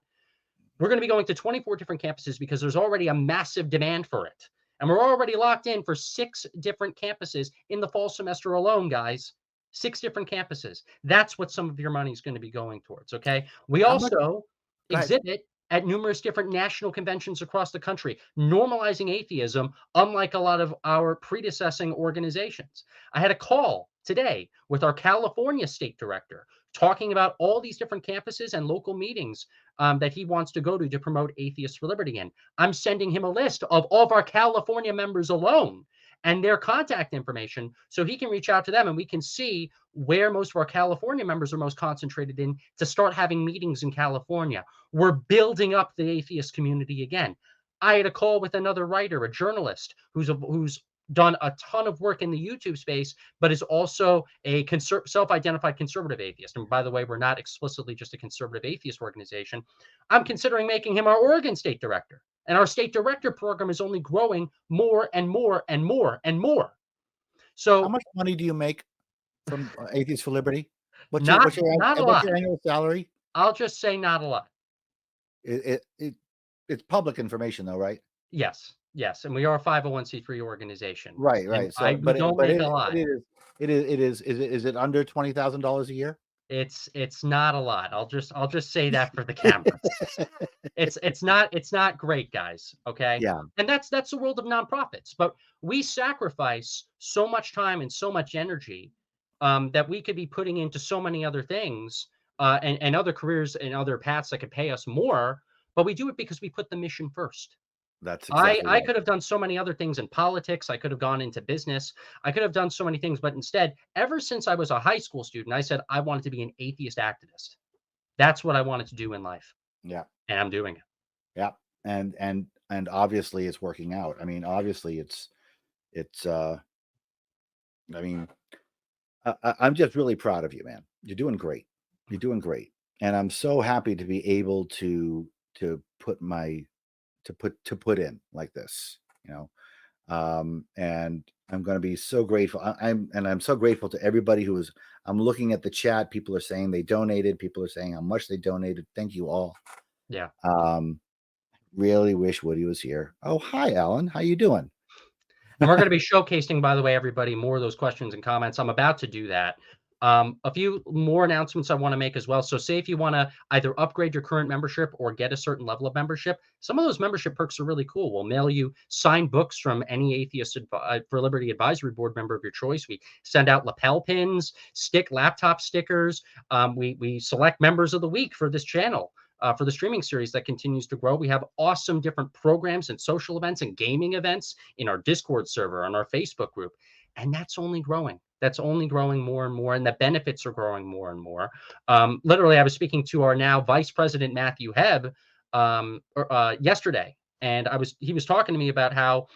Speaker 2: We're going to be going to 24 different campuses because there's already a massive demand for it. And we're already locked in for 6 different campuses in the fall semester alone, guys. 6 different campuses. That's what some of your money is going to be going towards. Okay. We
Speaker 1: How much?
Speaker 2: also
Speaker 1: Go ahead.
Speaker 2: exhibit at numerous different national conventions across the country, normalizing atheism, unlike a lot of our predecessing organizations. I had a call today with our California state director talking about all these different campuses and local meetings that he wants to go to promote Atheists for Liberty in. I'm sending him a list of all of our California members alone and their contact information so he can reach out to them and we can see where most of our California members are most concentrated in to start having meetings in California. We're building up the atheist community again. I had a call with another writer, a journalist who's done a ton of work in the YouTube space, but is also a self-identified conservative atheist. And by the way, we're not explicitly just a conservative atheist organization. I'm considering making him our Oregon state director. And our state director program is only growing more and more and more and more. So
Speaker 1: How much money do you make from Atheists for Liberty? What's
Speaker 2: not a lot.
Speaker 1: your annual salary?
Speaker 2: I'll just say not a lot.
Speaker 1: It's public information though, right?
Speaker 2: Yes. Yes. And we are a 501c3 organization.
Speaker 1: Right.
Speaker 2: So we don't make a lot.
Speaker 1: Is it under $20,000 a year?
Speaker 2: It's not a lot. I'll just say that for the cameras. It's not great, guys. Okay.
Speaker 1: Yeah.
Speaker 2: And that's the world of nonprofits. But we sacrifice so much time and so much energy that we could be putting into so many other things and other careers and other paths that could pay us more. But we do it because we put the mission first.
Speaker 1: That's exactly
Speaker 2: I
Speaker 1: right.
Speaker 2: could have done so many other things in politics. I could have gone into business. I could have done so many things, but instead, ever since I was a high school student, I said I wanted to be an atheist activist. That's what I wanted to do in life.
Speaker 1: Yeah.
Speaker 2: And I'm doing it.
Speaker 1: Yeah. And obviously it's working out. I mean, obviously I'm just really proud of you, man. You're doing great. You're doing great. And I'm so happy to be able to put in like this, and I'm going to be so grateful. I'm so grateful to everybody I'm looking at the chat. People are saying they donated. People are saying how much they donated. Thank you all.
Speaker 2: Yeah.
Speaker 1: Really wish Woody was here. Oh, hi, Alan. How you doing?
Speaker 2: And we're going to be showcasing, by the way, everybody, more of those questions and comments. I'm about to do that. A few more announcements I want to make as well. So say if you want to either upgrade your current membership or get a certain level of membership, some of those membership perks are really cool. We'll mail you signed books from any Atheist for Liberty Advisory Board member of your choice. We send out lapel pins, laptop stickers. We select members of the week for this channel. For the streaming series that continues to grow. We have awesome different programs and social events and gaming events in our Discord server, on our Facebook group. And that's only growing. That's only growing more and more. And the benefits are growing more and more. Literally, I was speaking to our now Vice President, Matthew Hebb, yesterday. And he was talking to me about how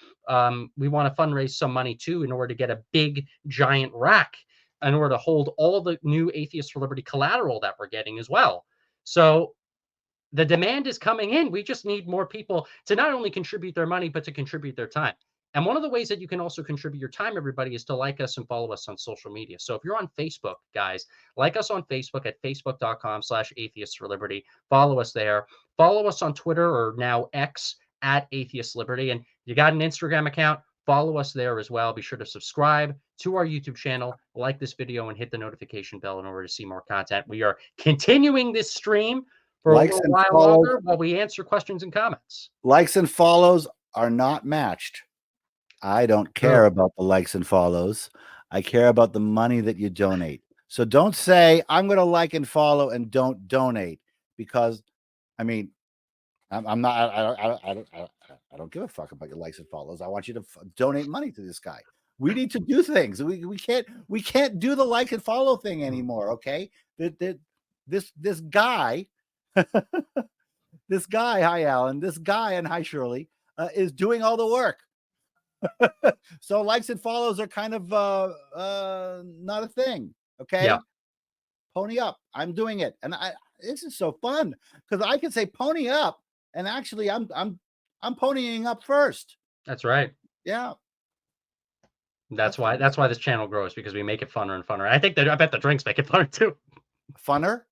Speaker 2: we want to fundraise some money too in order to get a big, giant rack in order to hold all the new Atheists for Liberty collateral that we're getting as well. So the demand is coming in. We just need more people to not only contribute their money, but to contribute their time. And one of the ways that you can also contribute your time, everybody, is to like us and follow us on social media. So if you're on Facebook, guys, like us on Facebook at facebook.com/Atheists for Liberty. Follow us there. Follow us on Twitter, or now X, at Atheist Liberty. And you got an Instagram account, follow us there as well. Be sure to subscribe to our YouTube channel, like this video, and hit the notification bell in order to see more content. We are continuing this stream for a little while longer while we answer questions and comments.
Speaker 1: Likes and follows are not matched. I don't care about the likes and follows. I care about the money that you donate. So don't say I'm going to like and follow and don't donate, because I mean, I'm not. I don't give a fuck about your likes and follows. I want you to donate money to this guy. We need to do things. We can't do the like and follow thing anymore. Okay, this guy. this guy, hi Alan, this guy, and hi Shirley, is doing all the work. So likes and follows are kind of not a thing. Okay.
Speaker 2: Yeah,
Speaker 1: Pony up. I'm doing it. And this is so fun because I can say pony up, and actually I'm ponying up first.
Speaker 2: that's right.
Speaker 1: Yeah.
Speaker 2: That's why this channel grows, because we make it funner and funner. I bet the drinks make it funner too.
Speaker 1: Funner.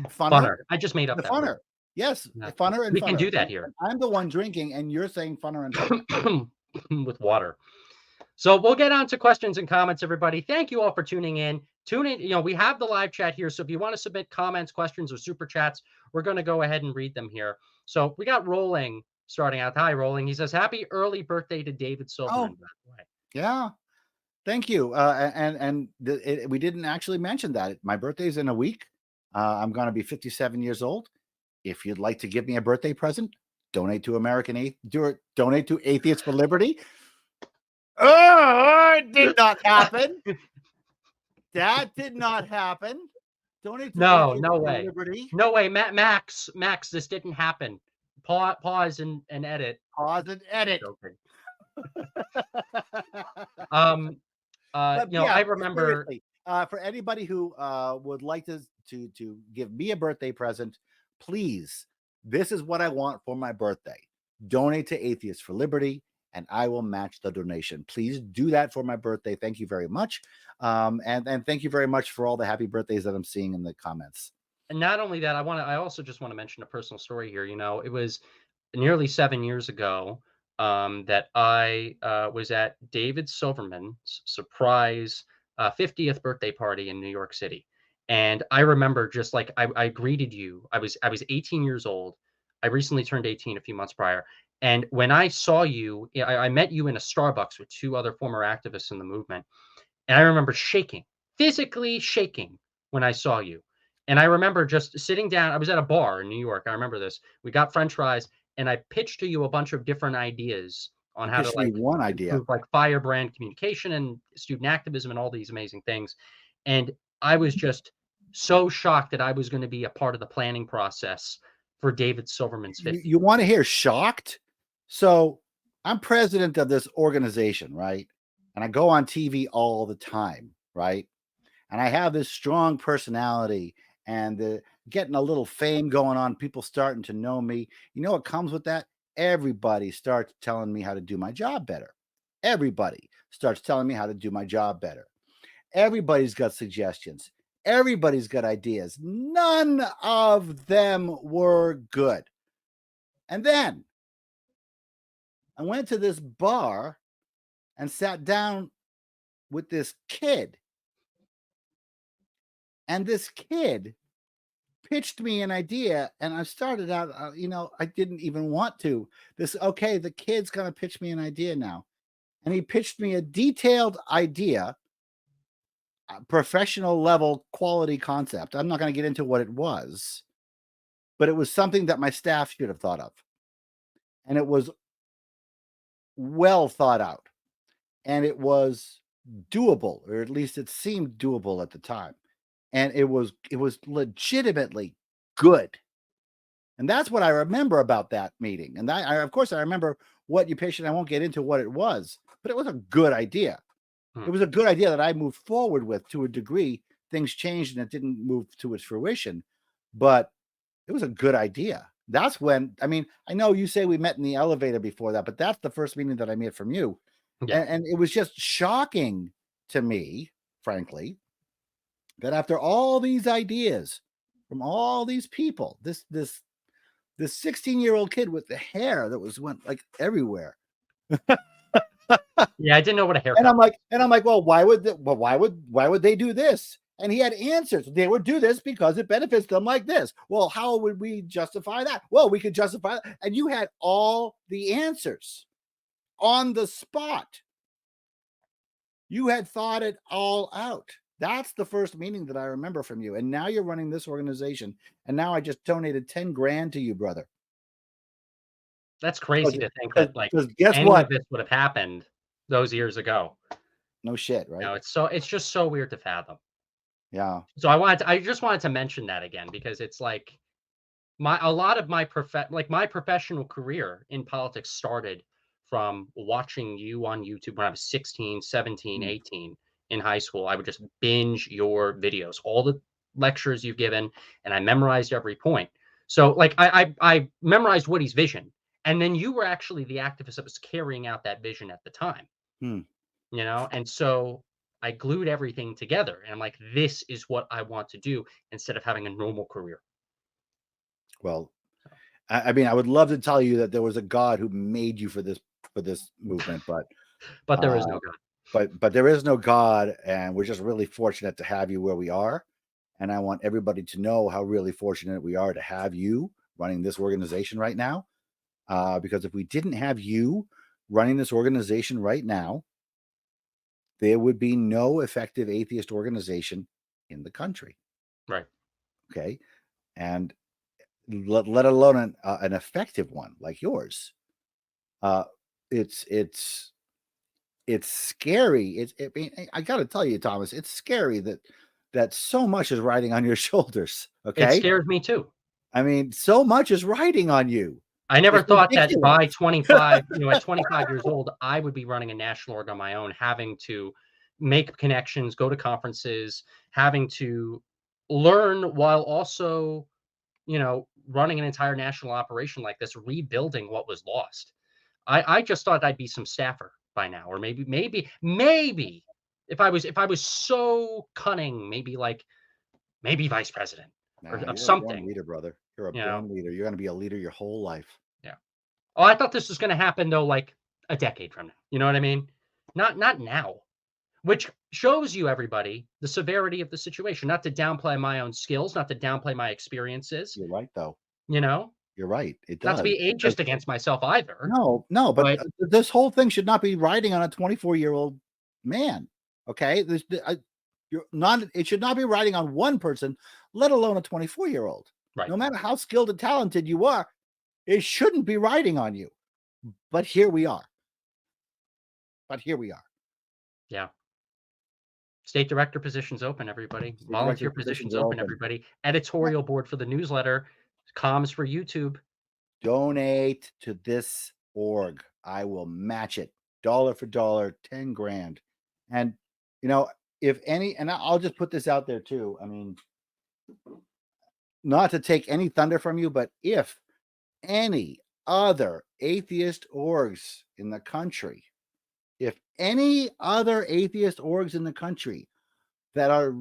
Speaker 2: Funner. I just made up
Speaker 1: The
Speaker 2: that word.
Speaker 1: funner. Yes,
Speaker 2: Yeah.
Speaker 1: funner and
Speaker 2: We
Speaker 1: funner.
Speaker 2: can do that here.
Speaker 1: I'm the one drinking, and you're saying funner and funner.
Speaker 2: With water. So we'll get on to questions and comments, everybody. Thank you all for tuning in. Tune in. You know, we have the live chat here. So if you want to submit comments, questions, or super chats, we're going to go ahead and read them here. So we got Rolling starting out. Hi, Rolling. He says, happy early birthday to David Silverman, by the way.
Speaker 1: Yeah. Thank you. We didn't actually mention that. My birthday's in a week. I'm going to be 57 years old. If you'd like to give me a birthday present, donate to donate to Atheists for Liberty. Oh, it did not happen. That did not happen. Donate to
Speaker 2: No
Speaker 1: Atheists
Speaker 2: way.
Speaker 1: for Liberty.
Speaker 2: No way. Max, this didn't happen. Pause and edit.
Speaker 1: Pause and edit.
Speaker 2: Joking. I remember
Speaker 1: for anybody who would like to give me a birthday present, please, this is what I want for my birthday. Donate to Atheists for Liberty, and I will match the donation. Please do that for my birthday. Thank you very much. And thank you very much for all the happy birthdays that I'm seeing in the comments.
Speaker 2: And not only that, I also just want to mention a personal story here. You know, it was nearly 7 years ago that I was at David Silverman's surprise 50th birthday party in New York City. And I remember just like I greeted you. I was 18 years old. I recently turned 18 a few months prior. And when I saw you, I met you in a Starbucks with two other former activists in the movement. And I remember shaking, physically shaking when I saw you. And I remember just sitting down. I was at a bar in New York. I remember this. We got French fries, and I pitched to you a bunch of different ideas on how to
Speaker 1: one idea,
Speaker 2: improve like firebrand communication and student activism and all these amazing things. And I was just so shocked that I was going to be a part of the planning process for David Silverman's 50.
Speaker 1: You want to hear shocked? So I'm president of this organization, right? And I go on TV all the time, right? And I have this strong personality and getting a little fame going on, people starting to know me. You know what comes with that? Everybody starts telling me how to do my job better. Everybody starts telling me how to do my job better. Everybody's got suggestions. Everybody's got ideas. None of them were good. And then I went to this bar and sat down with this kid. And this kid pitched me an idea, and I started out, I didn't even want to. The kid's going to pitch me an idea now. And he pitched me a detailed idea, a professional level quality concept. I'm not going to get into what it was, but it was something that my staff should have thought of. And it was well thought out. And it was doable, or at least it seemed doable at the time. And it was legitimately good. And that's what I remember about that meeting. And of course, I remember what you pitched, and I won't get into what it was, but it was a good idea. It was a good idea that I moved forward with to a degree. Things changed and it didn't move to its fruition, but it was a good idea. That's when, I know you say we met in the elevator before that, but that's the first meeting that I met from you. Yeah. And it was just shocking to me, frankly, that after all these ideas from all these people, this 16-year-old kid with the hair that went like everywhere.
Speaker 2: Yeah, I didn't know what a haircut.
Speaker 1: And I'm like, well, why would they do this? And he had answers. They would do this because it benefits them like this. Well, how would we justify that? Well, we could justify that. And you had all the answers on the spot. You had thought it all out. That's the first meeting that I remember from you. And now you're running this organization. And now I just donated 10 grand to you, brother.
Speaker 2: That's crazy to think that any of this would have happened those years ago.
Speaker 1: No shit, right?
Speaker 2: No, it's just so weird to fathom.
Speaker 1: Yeah.
Speaker 2: So I just wanted to mention that again, because it's like, a lot of my my professional career in politics started from watching you on YouTube when I was 16, 17,
Speaker 1: Mm,
Speaker 2: 18 in high school. I would just binge your videos, all the lectures you've given, and I memorized every point. So like I memorized Woody's vision. And then you were actually the activist that was carrying out that vision at the time,
Speaker 1: mm.
Speaker 2: and so I glued everything together and I'm like, this is what I want to do instead of having a normal career.
Speaker 1: Well,
Speaker 2: So,
Speaker 1: I mean, I would love to tell you that there was a God who made you for this movement,
Speaker 2: but there is
Speaker 1: uh,
Speaker 2: no God.
Speaker 1: but there is no God, and we're just really fortunate to have you where we are. And I want everybody to know how really fortunate we are to have you running this organization right now. Because if we didn't have you running this organization right now, there would be no effective atheist organization in the country.
Speaker 2: Right.
Speaker 1: Okay, and let alone an effective one like yours. Uh, it's it's it's scary. I mean, I got to tell you, Thomas, it's scary that so much is riding on your shoulders.
Speaker 2: It
Speaker 1: Okay,
Speaker 2: scares me too.
Speaker 1: I mean, so much is riding on you.
Speaker 2: I never
Speaker 1: It's
Speaker 2: thought that
Speaker 1: ridiculous.
Speaker 2: by 25, at 25 years old, I would be running a national org on my own, having to make connections, go to conferences, having to learn while also, running an entire national operation like this, rebuilding what was lost. I just thought I'd be some staffer by now, or maybe if I was so cunning, maybe vice president or
Speaker 1: Nah,
Speaker 2: of
Speaker 1: you're a born
Speaker 2: something,
Speaker 1: leader, brother. You're a
Speaker 2: you know.
Speaker 1: born leader. You're going to be a leader your whole life.
Speaker 2: Yeah. Oh, I thought this was gonna happen though, like a decade from now. You know what I mean? Not now. Which shows you, everybody, the severity of the situation. Not to downplay my own skills, not to downplay my experiences,
Speaker 1: You're right, though.
Speaker 2: you know?
Speaker 1: You're right. It
Speaker 2: Not to
Speaker 1: does
Speaker 2: be
Speaker 1: because
Speaker 2: ageist against myself either,
Speaker 1: no, but
Speaker 2: but
Speaker 1: this whole thing should not be riding on a 24-year-old man. Okay, you're not. It should not be riding on one person, let alone a 24-year-old.
Speaker 2: right.
Speaker 1: No matter how skilled and talented you are, it shouldn't be riding on you. But here we are. But here we are.
Speaker 2: Yeah. State director positions open, everybody.
Speaker 1: State director
Speaker 2: Volunteer
Speaker 1: positions
Speaker 2: positions
Speaker 1: are
Speaker 2: open,
Speaker 1: open.
Speaker 2: everybody. Editorial board for the newsletter, comms for YouTube.
Speaker 1: Donate to this org. I will match it dollar for dollar, 10 grand. And, you know, if any, and I'll just put this out there too. I mean, not to take any thunder from you, but if any other atheist orgs in the country, if any other atheist orgs in the country that are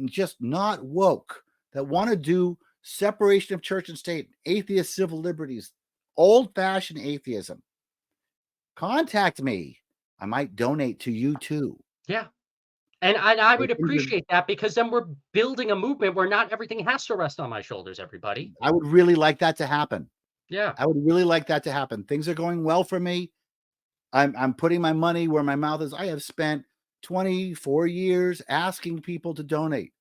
Speaker 1: just not woke, that want to do separation of church and state, atheist civil liberties, old fashioned atheism, contact me. I might donate to you too.
Speaker 2: Yeah. And I
Speaker 1: So
Speaker 2: would appreciate that because then we're building a movement where not everything has to rest on my shoulders, everybody.
Speaker 1: I would really like that to happen.
Speaker 2: Yeah.
Speaker 1: I would really like that to happen. Things are going well for me. I'm putting my money where my mouth is. I have spent 24 years asking people to donate.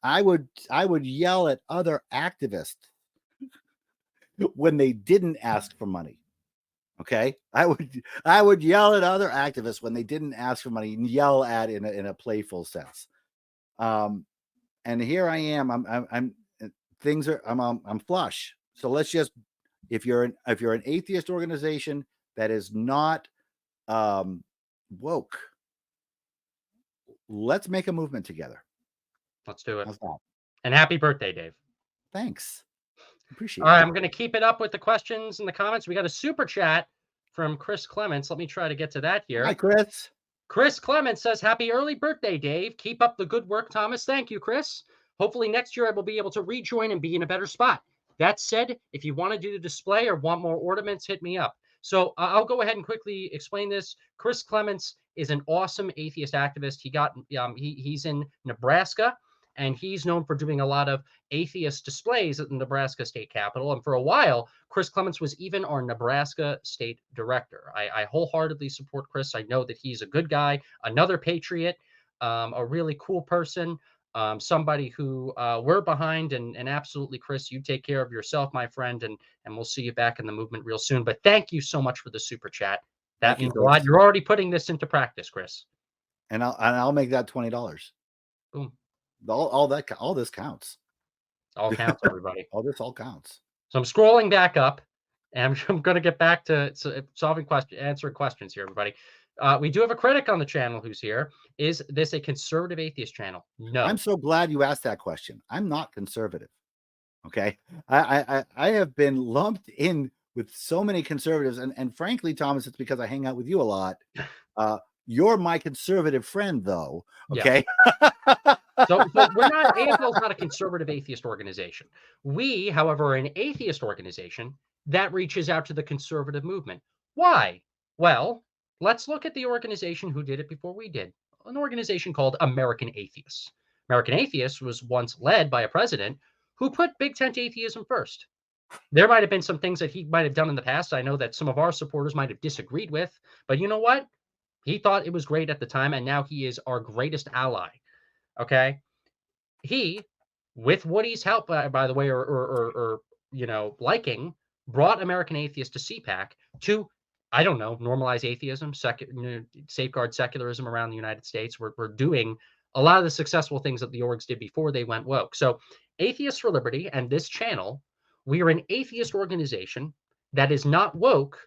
Speaker 1: I would yell at other activists when they didn't ask for money. Okay, I would yell at other activists when they didn't ask for money and yell at in a playful sense. Um, and here I am. I'm things are I'm flush. So let's just if you're an atheist organization that is not woke, let's make a movement together.
Speaker 2: Let's do it.
Speaker 1: How's that?
Speaker 2: And happy birthday, Dave.
Speaker 1: Thanks.
Speaker 2: All
Speaker 1: Appreciate
Speaker 2: right,
Speaker 1: that.
Speaker 2: I'm going to keep it up with the questions and the comments. We got a super chat from Chris Clements. Let me try to get to that
Speaker 1: Hi,
Speaker 2: here.
Speaker 1: Chris.
Speaker 2: Chris Clements says, happy early birthday, Dave. Keep up the good work, Thomas. Thank you, Chris. Hopefully next year I will be able to rejoin and be in a better spot. That said, if you want to do the display or want more ornaments, hit me up. So I'll go ahead and quickly explain this. Chris Clements is an awesome atheist activist. He's in Nebraska, and he's known for doing a lot of atheist displays at the Nebraska State Capitol. And for a while, Chris Clements was even our Nebraska state director. I wholeheartedly support Chris. I know that he's a good guy, another patriot, a really cool person, somebody who we're behind. And absolutely, Chris, you take care of yourself, my friend, and we'll see you back in the movement real soon. But thank you so much for the super chat. That
Speaker 1: Thank you,
Speaker 2: means a lot.
Speaker 1: Chris.
Speaker 2: You're already putting this into practice, Chris.
Speaker 1: And I'll make that $20.
Speaker 2: Boom.
Speaker 1: All this counts.
Speaker 2: All counts, everybody.
Speaker 1: All this all counts.
Speaker 2: So I'm scrolling back up, and I'm going to get back to answering questions here, everybody. We do have a critic on the channel who's here. Is this a conservative atheist channel? No.
Speaker 1: I'm so glad you asked that question. I'm not conservative. Okay. I have been lumped in with so many conservatives. And frankly, Thomas, it's because I hang out with you a lot. You're my conservative friend, though. Okay.
Speaker 2: Yeah. So we're not, AFL is not a conservative atheist organization. We, however, are an atheist organization that reaches out to the conservative movement. Why? Well, let's look at the organization who did it before we did. An organization called American Atheists. American Atheists was once led by a president who put big tent atheism first. There might have been some things that he might have done in the past. I know that some of our supporters might have disagreed with, but you know what? He thought it was great at the time, and now he is our greatest ally. Okay. He, with Woody's help, by the way, or liking, brought American Atheists to CPAC to, I don't know, normalize atheism, safeguard secularism around the United States. We're doing a lot of the successful things that the orgs did before they went woke. So, Atheists for Liberty and this channel, we are an atheist organization that is not woke,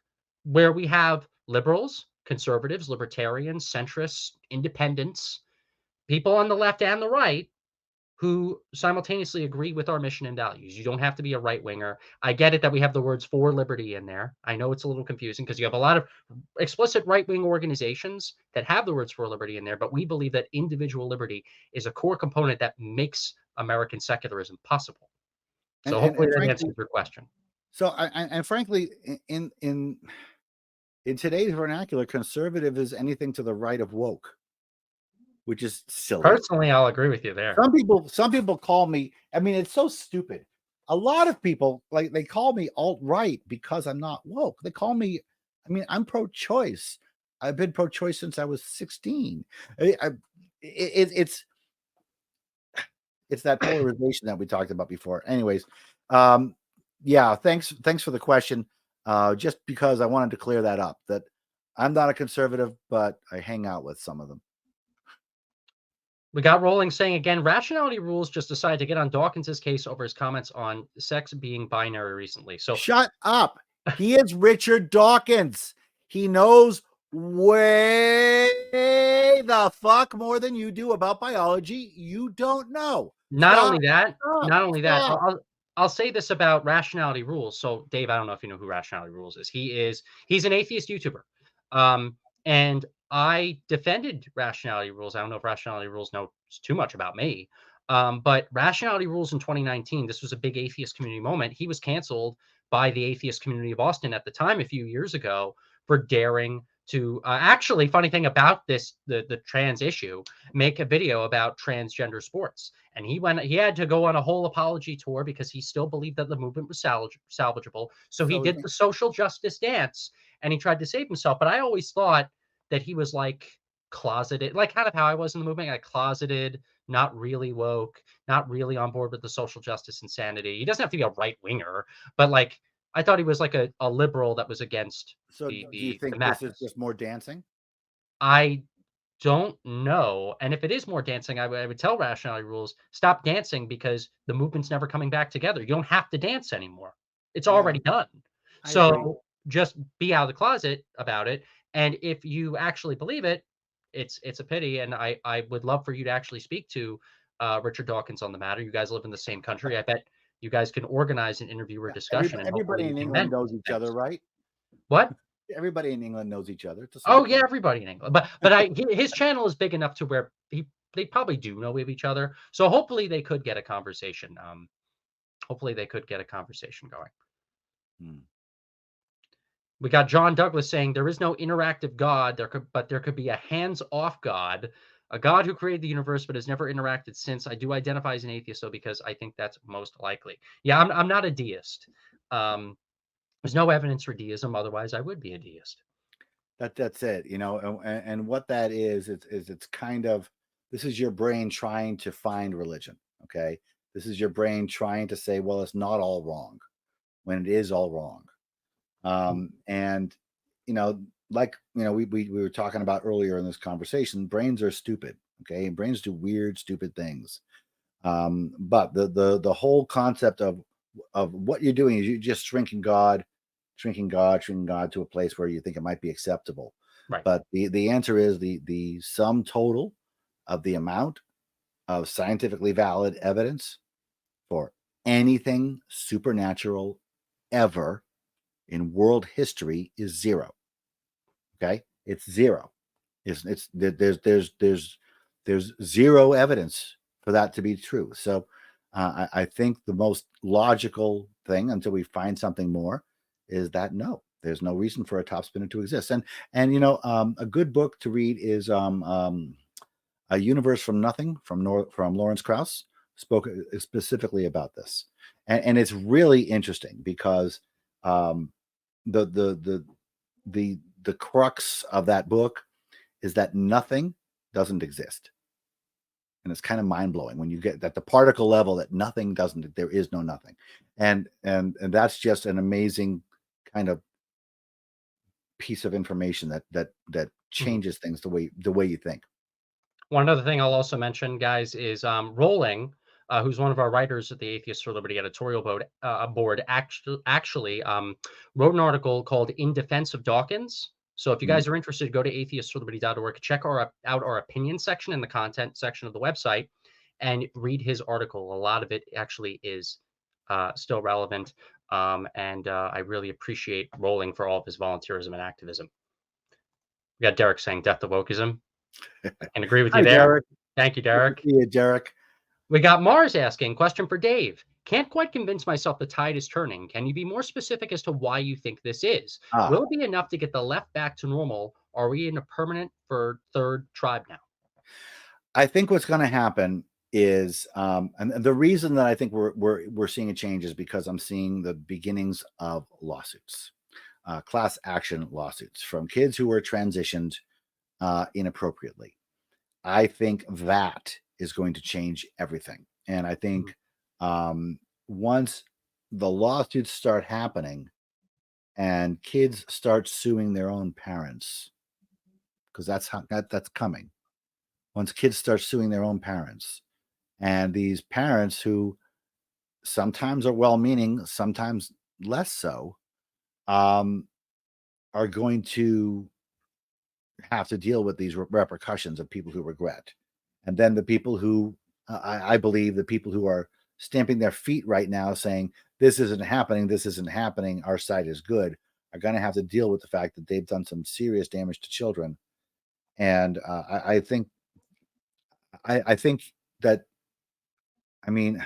Speaker 2: where we have liberals, conservatives, libertarians, centrists, independents, people on the left and the right who simultaneously agree with our mission and values. You don't have to be a right winger. I get it that we have the words for liberty in there. I know it's a little confusing because you have a lot of explicit right wing organizations that have the words for liberty in there, but we believe that individual liberty is a core component that makes American secularism possible. So hopefully that answers your question.
Speaker 1: So, frankly, in today's vernacular, conservative is anything to the right of woke, which is silly.
Speaker 2: Personally, I'll agree with you there.
Speaker 1: Some people call me, I mean, it's so stupid. A lot of people, like, they call me alt-right because I'm not woke. They call me, I mean, I'm pro-choice. I've been pro-choice since I was 16. It's that polarization that we talked about before. Anyways, yeah, thanks for the question. Just because I wanted to clear that up, that I'm not a conservative, but I hang out with some of them.
Speaker 2: We got Rolling saying again, Rationality Rules just decided to get on Dawkins's case over his comments on sex being binary recently. So
Speaker 1: shut up. He is Richard Dawkins. He knows way the fuck more than you do about biology. You don't know.
Speaker 2: Not only that, I'll say this about Rationality Rules. So Dave, I don't know if you know who Rationality Rules is. He's an atheist YouTuber. And I defended Rationality Rules. I don't know if Rationality Rules knows too much about me. But Rationality Rules in 2019, this was a big atheist community moment. He was canceled by the atheist community of Austin at the time, a few years ago, for daring to actually, funny thing about this, the trans issue, make a video about transgender sports. And he had to go on a whole apology tour because he still believed that the movement was salvageable. So he did the social justice dance and he tried to save himself. But I always thought that he was like closeted, like kind of how I was in the movement, like closeted, not really woke, not really on board with the social justice insanity. He doesn't have to be a right winger, but like I thought he was like a liberal that was against.
Speaker 1: So do you think this is just more dancing?
Speaker 2: I don't know. And if it is more dancing, I would tell Rationality Rules, stop dancing because the movement's never coming back together. You don't have to dance anymore. It's already done. So just be out of the closet about it. And if you actually believe it, it's a pity. And I would love for you to actually speak to Richard Dawkins on the matter. You guys live in the same country. I bet you guys can organize an interview or discussion.
Speaker 1: Everybody in England knows each other, right?
Speaker 2: What?
Speaker 1: Everybody in England knows each other.
Speaker 2: Oh yeah, everybody in England. But his channel is big enough to where they probably do know of each other. So hopefully they could get a conversation. Hopefully they could get a conversation going. We got John Douglas saying there is no interactive God. There could be a hands-off God, a God who created the universe but has never interacted since. I do identify as an atheist though because I think that's most likely. Yeah, I'm not a deist. There's no evidence for deism. Otherwise, I would be a deist.
Speaker 1: That's it, you know, and what that is it's kind of, this is your brain trying to find religion. Okay, this is your brain trying to say, well, it's not all wrong when it is all wrong. And you know, like, you know, we were talking about earlier in this conversation, brains are stupid. Okay, brains do weird, stupid things. But the whole concept of of what you're doing is you're just shrinking God to a place where you think it might be acceptable.
Speaker 2: Right.
Speaker 1: But the answer is the sum total of the amount of scientifically valid evidence for anything supernatural ever in world history is zero. Okay, it's zero. There's zero evidence for that to be true. So I think the most logical thing until we find something more is that no, there's no reason for a top spinner to exist. And a good book to read is A Universe from Nothing from Lawrence Krauss. Spoke specifically about this, and it's really interesting because um, the the the the crux of that book is that nothing doesn't exist. And it's kind of mind-blowing when you get at the particle level that nothing doesn't, there is no nothing. And that's just an amazing kind of piece of information that
Speaker 2: Mhm.
Speaker 1: changes things the way you think.
Speaker 2: One other thing I'll also mention, guys, is Rolling, who's one of our writers at the Atheists for Liberty editorial board, actually wrote an article called "In Defense of Dawkins." So if you
Speaker 1: Mhm.
Speaker 2: guys are interested, go to atheistsforliberty.org, check out our opinion section in the content section of the website, and read his article. A lot of it actually is still relevant, and I really appreciate Rolling for all of his volunteerism and activism. We got Derek saying "Death to wokeism." I can agree with you
Speaker 1: Hi,
Speaker 2: there.
Speaker 1: Derek.
Speaker 2: Thank you,
Speaker 1: Good to
Speaker 2: Derek.
Speaker 1: see you, Derek.
Speaker 2: We got Mars asking, question for Dave. Can't quite convince myself the tide is turning. Can you be more specific as to why you think this is?
Speaker 1: Ah,
Speaker 2: Will it be enough to get the left back to normal? Are we in a permanent for third tribe now?
Speaker 1: I think what's going to happen is, and the reason that I think we're seeing a change is because I'm seeing the beginnings of lawsuits, class action lawsuits from kids who were transitioned inappropriately. I think that is going to change everything, and I
Speaker 2: Mhm.
Speaker 1: think once the lawsuits start happening and kids start suing their own parents, because that's coming. Once kids start suing their own parents, and these parents who sometimes are well-meaning, sometimes less so, um, are going to have to deal with these repercussions of people who regret. And then the people who, I believe, the people who are stamping their feet right now saying, this isn't happening, our side is good, are going to have to deal with the fact that they've done some serious damage to children. And I think that, I mean,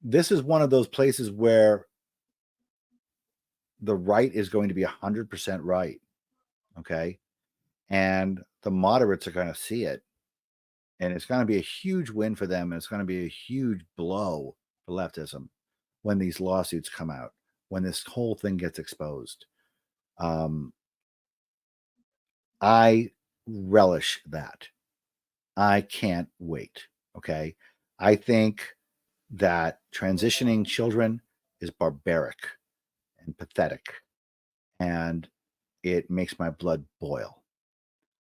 Speaker 1: this is one of those places where the right is going to be 100% right. Okay. And the moderates are going to see it. And it's going to be a huge win for them. And it's going to be a huge blow for leftism when these lawsuits come out, when this whole thing gets exposed. Um, I relish that. I can't wait. Okay. I think that transitioning children is barbaric and pathetic. And it makes my blood boil.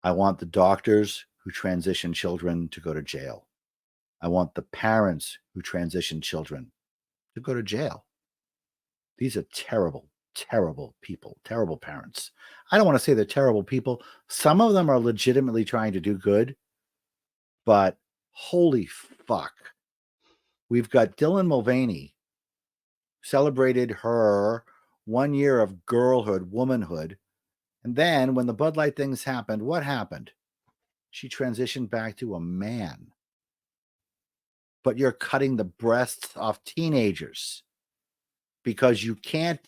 Speaker 1: I want the doctors who transition children to go to jail. I want the parents who transition children to go to jail. These are terrible, terrible people, terrible parents. I don't want to say they're terrible people. Some of them are legitimately trying to do good, but holy fuck. We've got Dylan Mulvaney celebrated her 1 year of girlhood, womanhood. And then when the Bud Light things happened, what happened? She transitioned back to a man. But you're cutting the breasts off teenagers because you can't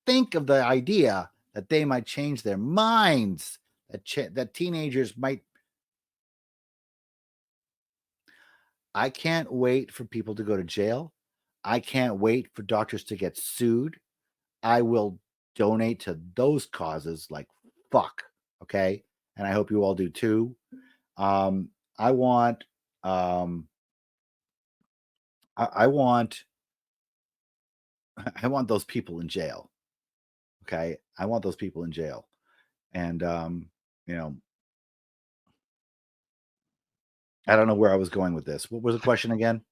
Speaker 1: think of the idea that they might change their minds, that teenagers might. I can't wait for people to go to jail. I can't wait for doctors to get sued. I will donate to those causes like fuck. Okay. And I hope you all do too. I want, um, I want, I want those people in jail. Okay. I want those people in jail. And, you know, I don't know where I was going with this. What was the question again?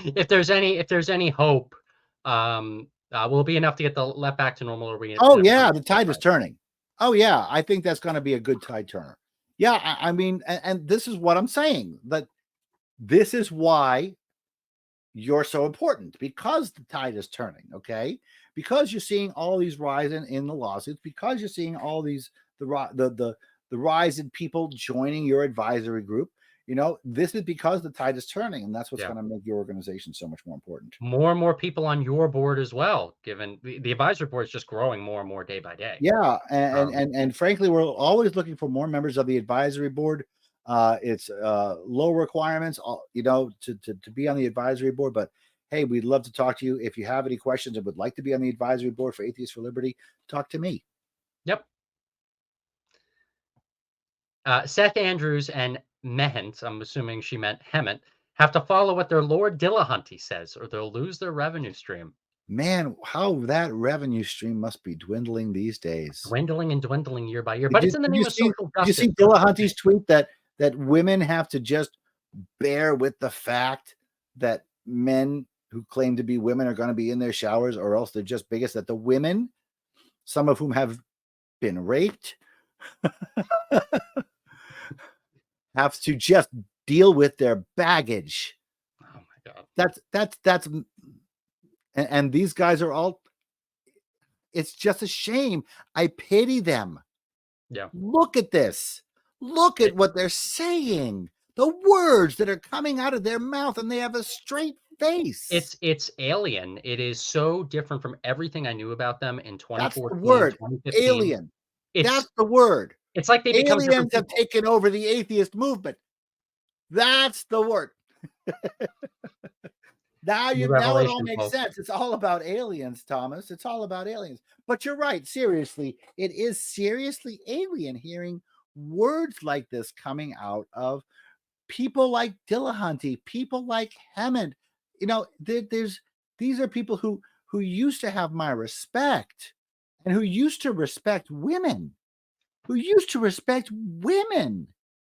Speaker 2: If there's any hope, will it be enough to get the left back to normal? Or
Speaker 1: Oh yeah, the tide is turning. Oh yeah, I think that's going to be a good tide turner. Yeah, I mean, and this is what I'm saying. That this is why you're so important, because the tide is turning. Okay, because you're seeing all these rise in the lawsuits, because you're seeing all these the rise in people joining your advisory group. You know, this is because the tide is turning, and that's what's going to make your organization so much more important.
Speaker 2: More and more people on your board as well, given the advisory board is just growing more and more day by day.
Speaker 1: Yeah, and frankly, we're always looking for more members of the advisory board. It's low requirements, you know, to be on the advisory board. But hey, we'd love to talk to you. If you have any questions and would like to be on the advisory board for Atheists for Liberty, talk to me.
Speaker 2: Yep. Seth Andrews and Mehent, I'm assuming she meant Hemant, have to follow what their Lord Dillahunty says, or they'll lose their revenue stream.
Speaker 1: Man, how that revenue stream must be dwindling these days.
Speaker 2: Dwindling and dwindling year by year. But it's in the name of social justice.
Speaker 1: Did you see Dillahunty's tweet that women have to just bear with the fact that men who claim to be women are going to be in their showers, or else they're just bigots, that the women, some of whom have been raped, have to just deal with their baggage.
Speaker 2: Oh my God.
Speaker 1: That's and these guys are all, it's just a shame. I pity them.
Speaker 2: Yeah.
Speaker 1: Look at this. Look at what they're saying. The words that are coming out of their mouth, and they have a straight face.
Speaker 2: It's alien. It is so different from everything I knew about them in 2014.
Speaker 1: That's the word.
Speaker 2: 2015.
Speaker 1: Alien. That's the word.
Speaker 2: It's like they become
Speaker 1: aliens have taken over the atheist movement. That's the word. Now it all makes sense. It's all about aliens, Thomas. It's all about aliens. But you're right. Seriously, it is seriously alien hearing words like this coming out of people like Dillahunty, people like Hemant. You know, these are people who used to have my respect, and who used to respect women,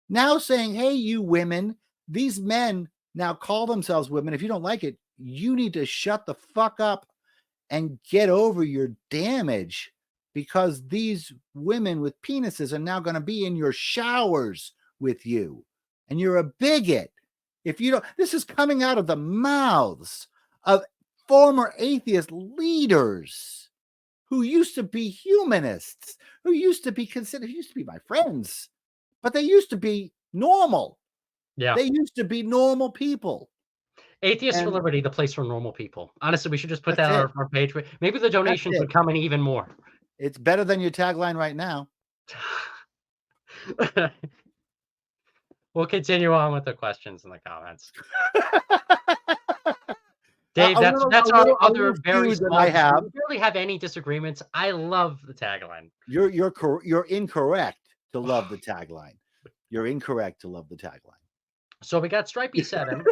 Speaker 1: Now saying, hey, you women, these men now call themselves women. If you don't like it, you need to shut the fuck up and get over your damage, because these women with penises are now going to be in your showers with you, and you're a bigot. If you don't, this is coming out of the mouths of former atheist leaders who used to be humanists, who used to be my friends, but they used to be normal.
Speaker 2: Yeah.
Speaker 1: They used to be normal people.
Speaker 2: Atheists for Liberty, the place for normal people. Honestly, we should just put that on our page. Maybe the donations would come in even more.
Speaker 1: It's better than your tagline right now.
Speaker 2: We'll continue on with the questions in the comments. Dave, that's our other very small.
Speaker 1: I have.
Speaker 2: We barely have any disagreements. I love the tagline.
Speaker 1: You're incorrect to love the tagline. You're incorrect to love the tagline.
Speaker 2: So we got Stripey 7,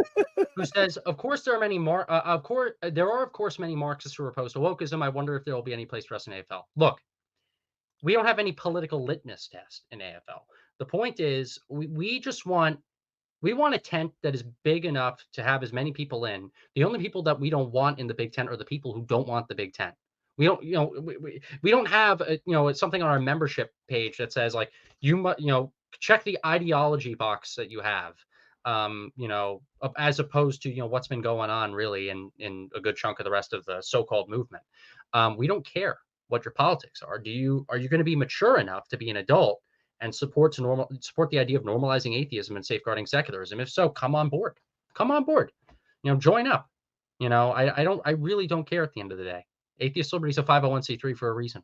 Speaker 2: who says, "Of course there are many of course many Marxists who are opposed to wokeism. I wonder if there will be any place for us in AFL." Look, we don't have any political litmus test in AFL. The point is, we want a tent that is big enough to have as many people in. The only people that we don't want in the Big Tent are the people who don't want the Big Tent. We don't, we don't have, something on our membership page that says like, check the ideology box that you have, as opposed to, what's been going on really in a good chunk of the rest of the so-called movement. We don't care what your politics are. Are you going to be mature enough to be an adult and support the idea of normalizing atheism and safeguarding secularism? If so, come on board. Join up. I really don't care at the end of the day. Atheist Liberty is a 501c3 for a reason.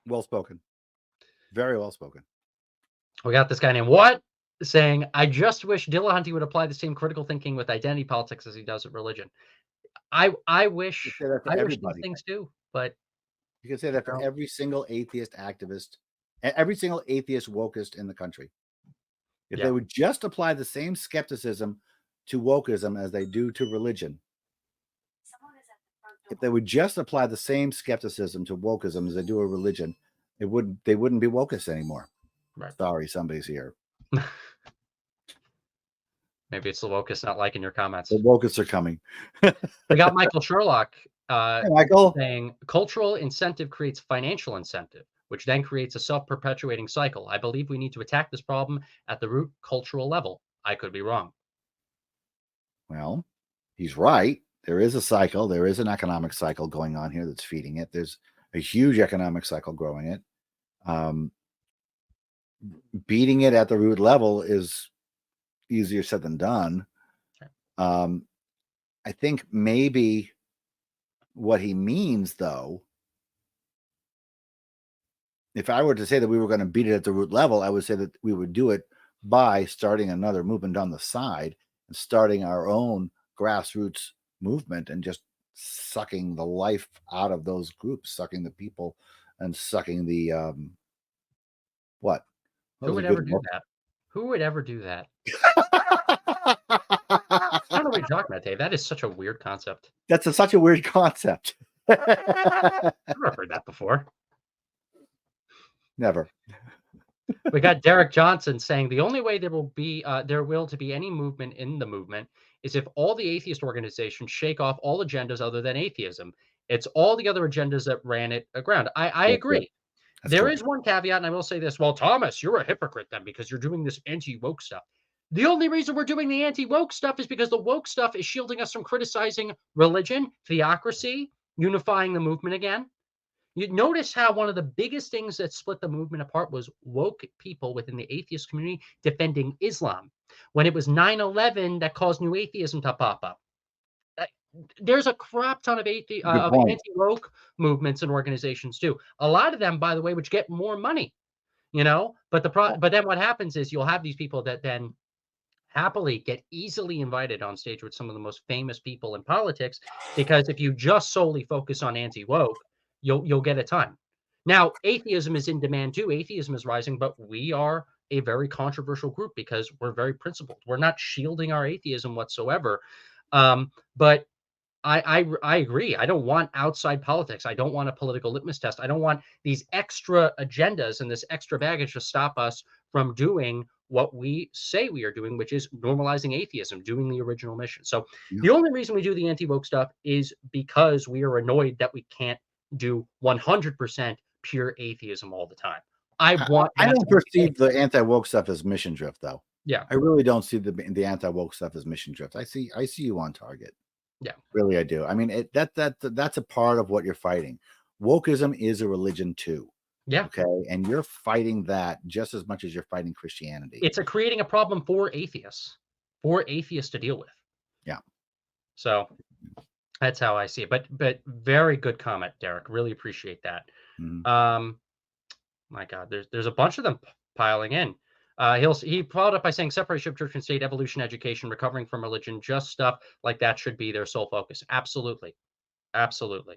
Speaker 1: Well spoken. Very well spoken.
Speaker 2: We got this guy named What saying, "I just wish Dillahunty would apply the same critical thinking with identity politics as he does with religion." I wish these things do, but
Speaker 1: you can say that for every single atheist activist, every single atheist wokist in the country. If they would just apply the same skepticism to wokeism as they do to religion, if they would just apply the same skepticism to wokeism as they do a religion, they wouldn't be wokists anymore.
Speaker 2: Right.
Speaker 1: Sorry, somebody's here.
Speaker 2: Maybe it's the locust not liking your comments.
Speaker 1: The locusts are coming.
Speaker 2: We got Michael Sherlock
Speaker 1: Hey, Michael.
Speaker 2: saying cultural incentive creates financial incentive, which then creates a self-perpetuating cycle. I believe we need to attack this problem at the root cultural level. I could be wrong.
Speaker 1: Well, he's right. There is a cycle. There is an economic cycle going on here that's feeding it. There's a huge economic cycle growing it. Beating it at the root level is easier said than done. I think maybe what he means, though, if I were to say that we were going to beat it at the root level, I would say that we would do it by starting another movement on the side and starting our own grassroots movement and just sucking the life out of those groups, sucking the people and sucking the what?
Speaker 2: Who would ever do that? Who would ever do that? I don't know what you're talking about, Dave. That is such a weird concept.
Speaker 1: That's such a weird concept.
Speaker 2: I've never heard that before.
Speaker 1: Never.
Speaker 2: We got Derek Johnson saying the only way there will to be any movement in the movement is if all the atheist organizations shake off all agendas other than atheism. It's all the other agendas that ran it aground. I agree. There is one caveat, and I will say this. Well, Thomas, you're a hypocrite then because you're doing this anti-woke stuff. The only reason we're doing the anti-woke stuff is because the woke stuff is shielding us from criticizing religion, theocracy, unifying the movement again. You notice how one of the biggest things that split the movement apart was woke people within the atheist community defending Islam. When it was 9/11 that caused new atheism to pop up. There's a crap ton of anti-woke movements and organizations too. A lot of them, by the way, which get more money, But then what happens is you'll have these people that then happily get easily invited on stage with some of the most famous people in politics, because if you just solely focus on anti-woke, you'll get a ton. Now, atheism is in demand too. Atheism is rising, but we are a very controversial group because we're very principled. We're not shielding our atheism whatsoever. But I agree. I don't want outside politics. I don't want a political litmus test. I don't want these extra agendas and this extra baggage to stop us from doing what we say we are doing, which is normalizing atheism, doing the original mission. So the only reason we do the anti-woke stuff is because we are annoyed that we can't do 100% pure atheism all the time. I don't
Speaker 1: perceive the anti-woke stuff as mission drift, though.
Speaker 2: Yeah,
Speaker 1: I really don't see the anti-woke stuff as mission drift. I see you on target.
Speaker 2: Yeah,
Speaker 1: really, I do. I mean, that's a part of what you're fighting. Wokeism is a religion too.
Speaker 2: Yeah.
Speaker 1: Okay, and you're fighting that just as much as you're fighting Christianity.
Speaker 2: It's creating a problem for atheists to deal with.
Speaker 1: Yeah.
Speaker 2: So that's how I see it. But very good comment, Derek. Really appreciate that. Mm-hmm. My God, there's a bunch of them piling in. He followed up by saying separation of church and state, evolution, education, recovering from religion, just stuff like that should be their sole focus. Absolutely. Absolutely.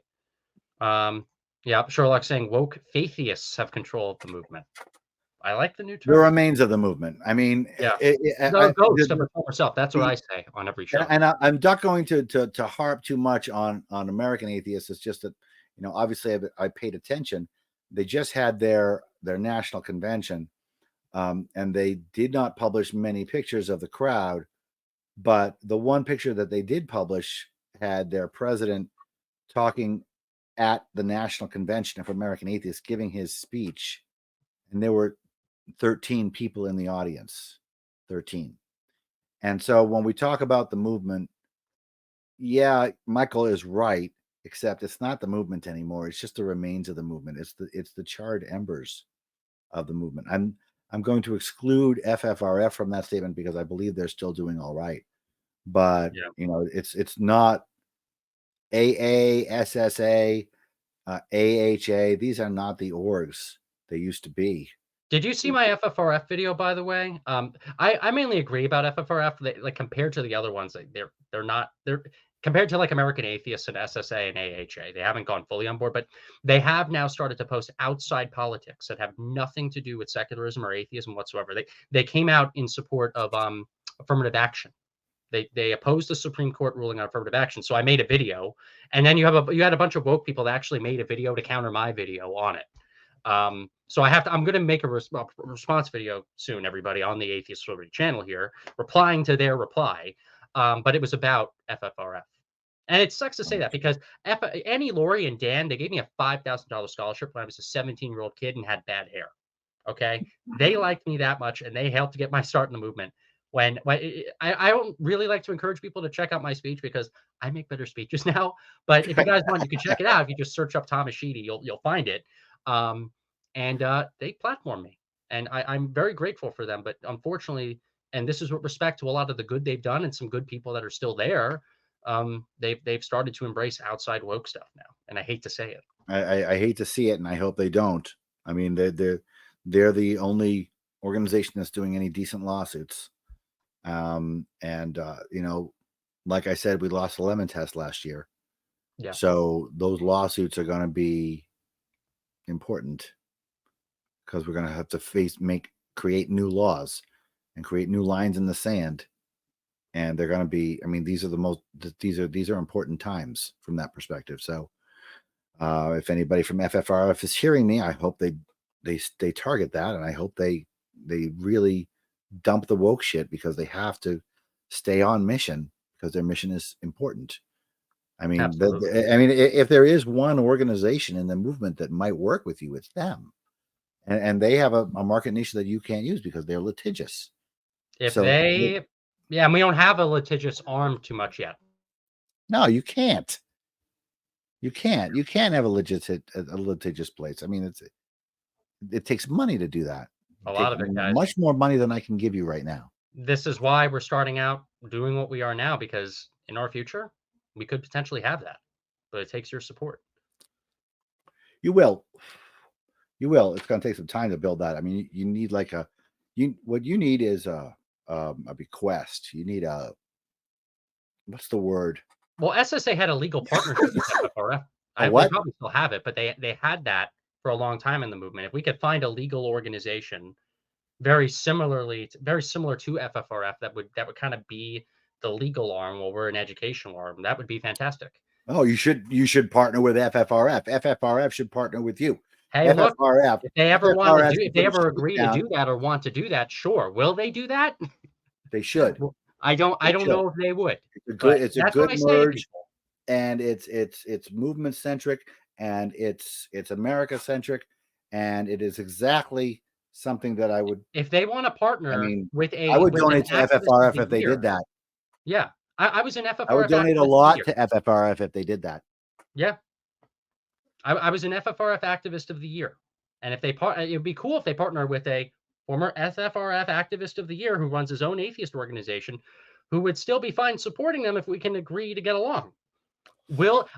Speaker 2: Yeah, Sherlock saying woke faitheists have control of the movement. I like the new term.
Speaker 1: The remains of the movement. I mean,
Speaker 2: yeah, the ghost of the former self. That's what I say on every show.
Speaker 1: And I'm not going to harp too much on American atheists. It's just that, obviously I paid attention. They just had their national convention, and they did not publish many pictures of the crowd, but the one picture that they did publish had their president talking at the National Convention of American Atheists, giving his speech, and there were 13 people in the audience. 13. And so when we talk about the movement, yeah, Michael is right, except it's not the movement anymore. It's just the remains of the movement. It's the charred embers of the movement. I'm going to exclude FFRF from that statement because I believe they're still doing all right. But it's not AA, SSA, AHA. These are not the orgs they used to be.
Speaker 2: Did you see my FFRF video, by the way? I mainly agree about FFRF. Like compared to the other ones, they're compared to like American Atheists and SSA and AHA. They haven't gone fully on board, but they have now started to post outside politics that have nothing to do with secularism or atheism whatsoever. They came out in support of affirmative action. They opposed the Supreme Court ruling on affirmative action. So I made a video, and then you had a bunch of woke people that actually made a video to counter my video on it. So I'm going to make a response video soon, everybody, on the Atheists For Liberty channel here, replying to their reply. But it was about FFRF. And it sucks to say that because Annie, Lori, and Dan, they gave me a $5,000 scholarship when I was a 17-year-old kid and had bad hair. Okay. They liked me that much and they helped to get my start in the movement. When I don't really like to encourage people to check out my speech because I make better speeches now. But if you guys want, you can check it out. If you just search up Thomas Sheedy, you'll find it. And they platformed me, and I'm very grateful for them. But unfortunately, and this is with respect to a lot of the good they've done and some good people that are still there, they've started to embrace outside woke stuff now, and I hate to say it.
Speaker 1: I hate to see it, and I hope they don't. I mean, they're the only organization that's doing any decent lawsuits. You know, like I said, we lost the lemon test last year.
Speaker 2: Yeah.
Speaker 1: So those lawsuits are going to be important because we're going to have to create new laws and create new lines in the sand. And they're going to be, I mean, these are important times from that perspective. So if anybody from FFRF is hearing me, I hope they target that. And I hope they really dump the woke shit because they have to stay on mission because their mission is important. I mean, if there is one organization in the movement that might work with you, it's them. And they have a market niche that you can't use because they're litigious.
Speaker 2: And we don't have a litigious arm too much yet.
Speaker 1: No, you can't. You can't have a litigious place. I mean, it takes money to do that.
Speaker 2: A lot of it, guys.
Speaker 1: Much more money than I can give you right now.
Speaker 2: This is why we're starting out doing what we are now, because in our future, we could potentially have that. But it takes your support.
Speaker 1: You will. It's going to take some time to build that. I mean, you need what you need is a bequest. You need what's the word?
Speaker 2: Well, SSA had a legal partnership with FFRF. They probably still have it, but they had that for a long time in the movement. If we could find a legal organization very similar to FFRF that would kind of be the legal arm while we're an educational arm, that would be fantastic.
Speaker 1: Oh, you should partner with FFRF. FFRF should partner with you.
Speaker 2: Hey,
Speaker 1: FFRF,
Speaker 2: look, if they ever agree to do that or want to do that, sure. Will they do that?
Speaker 1: They should.
Speaker 2: I don't know if they would.
Speaker 1: It's a good merge, and it's movement centric, and it's America centric, and it is exactly something that I would.
Speaker 2: If they want to partner,
Speaker 1: I would donate to FFRF if they did that.
Speaker 2: Yeah, I was an FFRF.
Speaker 1: I would donate a lot to FFRF if they did that.
Speaker 2: Yeah, I was an FFRF Activist of the Year, and if it would be cool if they partner with a former FFRF Activist of the Year who runs his own atheist organization, who would still be fine supporting them if we can agree to get along.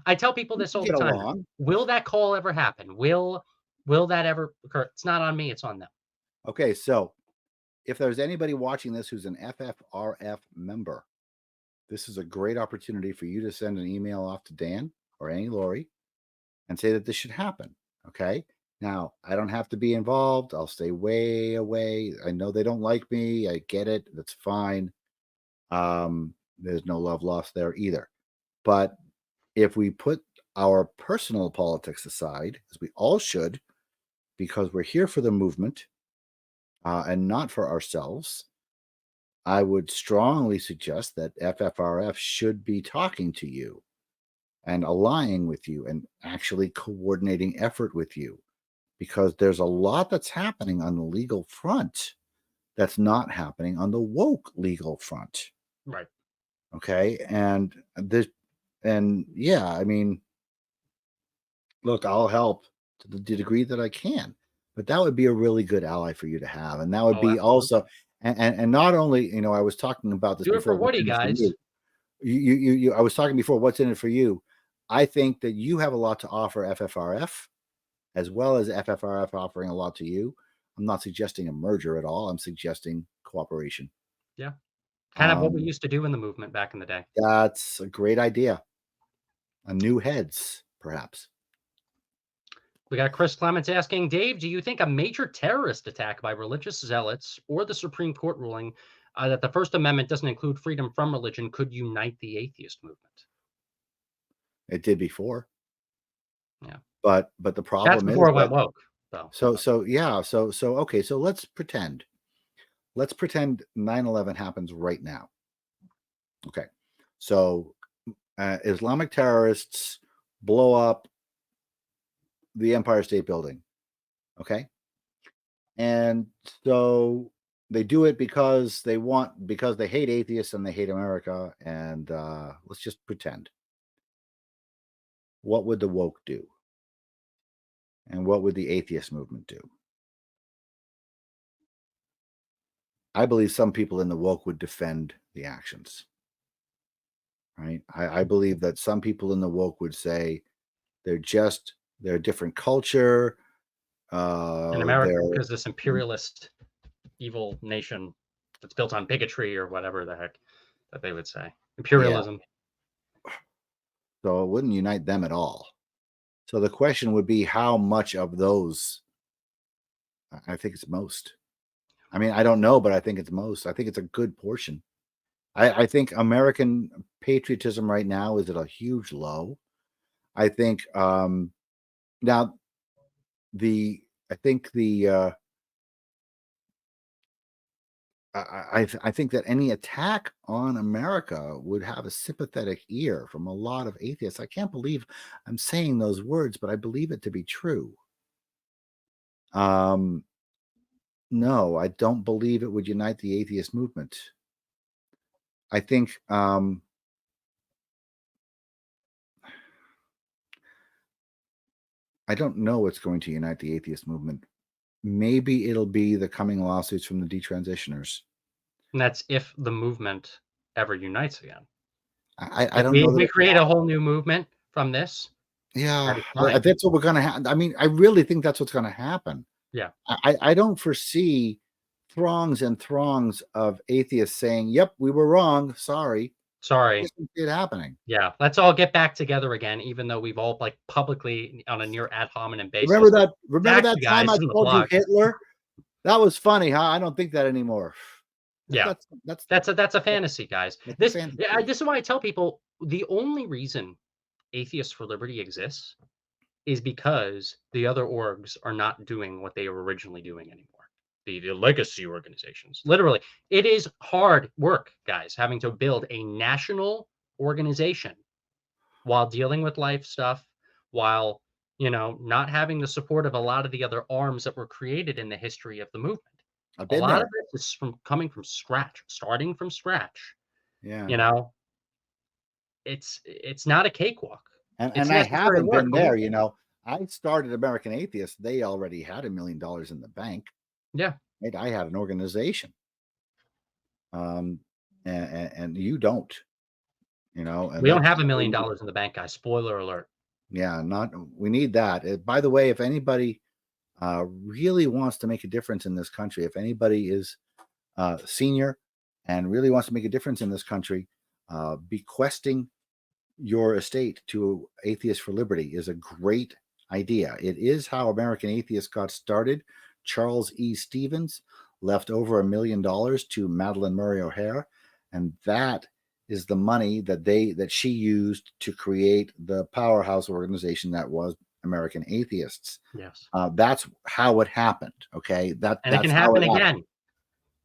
Speaker 2: I tell people this all the time? Will that call ever happen? Will that ever occur? It's not on me, it's on them.
Speaker 1: Okay, so if there's anybody watching this who's an FFRF member, this is a great opportunity for you to send an email off to Dan or Annie Laurie and say that this should happen. Okay. Now, I don't have to be involved. I'll stay way away. I know they don't like me. I get it. That's fine. There's no love lost there either. But if we put our personal politics aside, as we all should, because we're here for the movement and not for ourselves, I would strongly suggest that FFRF should be talking to you and allying with you and actually coordinating effort with you, because there's a lot that's happening on the legal front that's not happening on the woke legal front.
Speaker 2: Right.
Speaker 1: Okay. Yeah, I mean, look, I'll help to the degree that I can, but that would be a really good ally for you to have. And that would be absolutely. Also, and not only, I was talking about this
Speaker 2: do
Speaker 1: before.
Speaker 2: Do it for Woody, guys.
Speaker 1: I was talking before, what's in it for you? I think that you have a lot to offer FFRF, as well as FFRF offering a lot to you. I'm not suggesting a merger at all. I'm suggesting cooperation.
Speaker 2: Yeah. Kind of what we used to do in the movement back in the day.
Speaker 1: That's a great idea. A new heads, perhaps.
Speaker 2: We got Chris Clements asking, Dave, do you think a major terrorist attack by religious zealots or the Supreme Court ruling that the First Amendment doesn't include freedom from religion could unite the atheist movement?
Speaker 1: It did before.
Speaker 2: Yeah.
Speaker 1: But the problem
Speaker 2: that's before it went woke.
Speaker 1: Okay, so let's pretend 9/11 happens right now. Okay, so Islamic terrorists blow up the Empire State Building. Okay, and so they do it because they hate atheists and they hate America. And let's just pretend. What would the woke do? And what would the atheist movement do? I believe some people in the woke would defend the actions. Right? I believe that some people in the woke would say they're a different culture.
Speaker 2: In America,
Speaker 1: They're
Speaker 2: because this imperialist evil nation that's built on bigotry or whatever the heck that they would say.
Speaker 1: yeah.
Speaker 2: Imperialism.
Speaker 1: So it wouldn't unite them at all. So the question would be how much of those. I think it's most. I mean, I don't know, but I think it's most. I think it's a good portion. I think American patriotism right now is at a huge low. I think now I think I think that any attack on America would have a sympathetic ear from a lot of atheists. I can't believe I'm saying those words, but I believe it to be true. No, I don't believe it would unite the atheist movement. I think I don't know what's going to unite the atheist movement. Maybe it'll be the coming lawsuits from the detransitioners.
Speaker 2: And that's if the movement ever unites again.
Speaker 1: I
Speaker 2: If
Speaker 1: don't know that
Speaker 2: we
Speaker 1: it
Speaker 2: create a whole new movement from this,
Speaker 1: yeah,
Speaker 2: that is fine.
Speaker 1: that's what we're going to have. I mean, I really think that's what's going to happen.
Speaker 2: Yeah.
Speaker 1: I don't foresee throngs and throngs of atheists saying, "Yep, we were wrong. Sorry." I
Speaker 2: Sorry.
Speaker 1: just don't see it happening.
Speaker 2: Yeah. Let's all get back together again, even though we've all like publicly on a near ad hominem basis.
Speaker 1: Remember
Speaker 2: attacked
Speaker 1: that
Speaker 2: you
Speaker 1: time
Speaker 2: guys
Speaker 1: I
Speaker 2: in the
Speaker 1: called you
Speaker 2: blog.
Speaker 1: Hitler? That was funny, huh? I don't think that anymore.
Speaker 2: Yeah. That's a fantasy, guys.
Speaker 1: that's a
Speaker 2: This
Speaker 1: fantasy.
Speaker 2: this is why I tell people the only reason Atheists for Liberty exists is because the other orgs are not doing what they were originally doing anymore. The legacy organizations. Literally, it is hard work, guys, having to build a national organization while dealing with life stuff, while, not having the support of a lot of the other arms that were created in the history of the movement.
Speaker 1: I've
Speaker 2: A
Speaker 1: been
Speaker 2: lot of
Speaker 1: there.
Speaker 2: this is coming from scratch, starting from scratch.
Speaker 1: Yeah.
Speaker 2: It's not a cakewalk. It's
Speaker 1: And I
Speaker 2: necessary
Speaker 1: haven't
Speaker 2: work,
Speaker 1: been
Speaker 2: but
Speaker 1: there, I started American Atheists. They already had $1 million in the bank.
Speaker 2: yeah.
Speaker 1: Right? I had an organization. And you don't, and
Speaker 2: We don't
Speaker 1: that's
Speaker 2: have $1 million in the bank, guys. Spoiler alert.
Speaker 1: yeah, we need that. By the way, if anybody really wants to make a difference in this country, if anybody is senior and really wants to make a difference in this country, bequesting your estate to Atheists for Liberty is a great idea. It is how American Atheists got started. Charles E. Stevens left over $1 million to Madalyn Murray O'Hair, and that is the money that she used to create the powerhouse organization that was American Atheists.
Speaker 2: Yes.
Speaker 1: That's how it happened. Okay,
Speaker 2: And
Speaker 1: that's
Speaker 2: it can
Speaker 1: how
Speaker 2: happen
Speaker 1: it happened.
Speaker 2: again.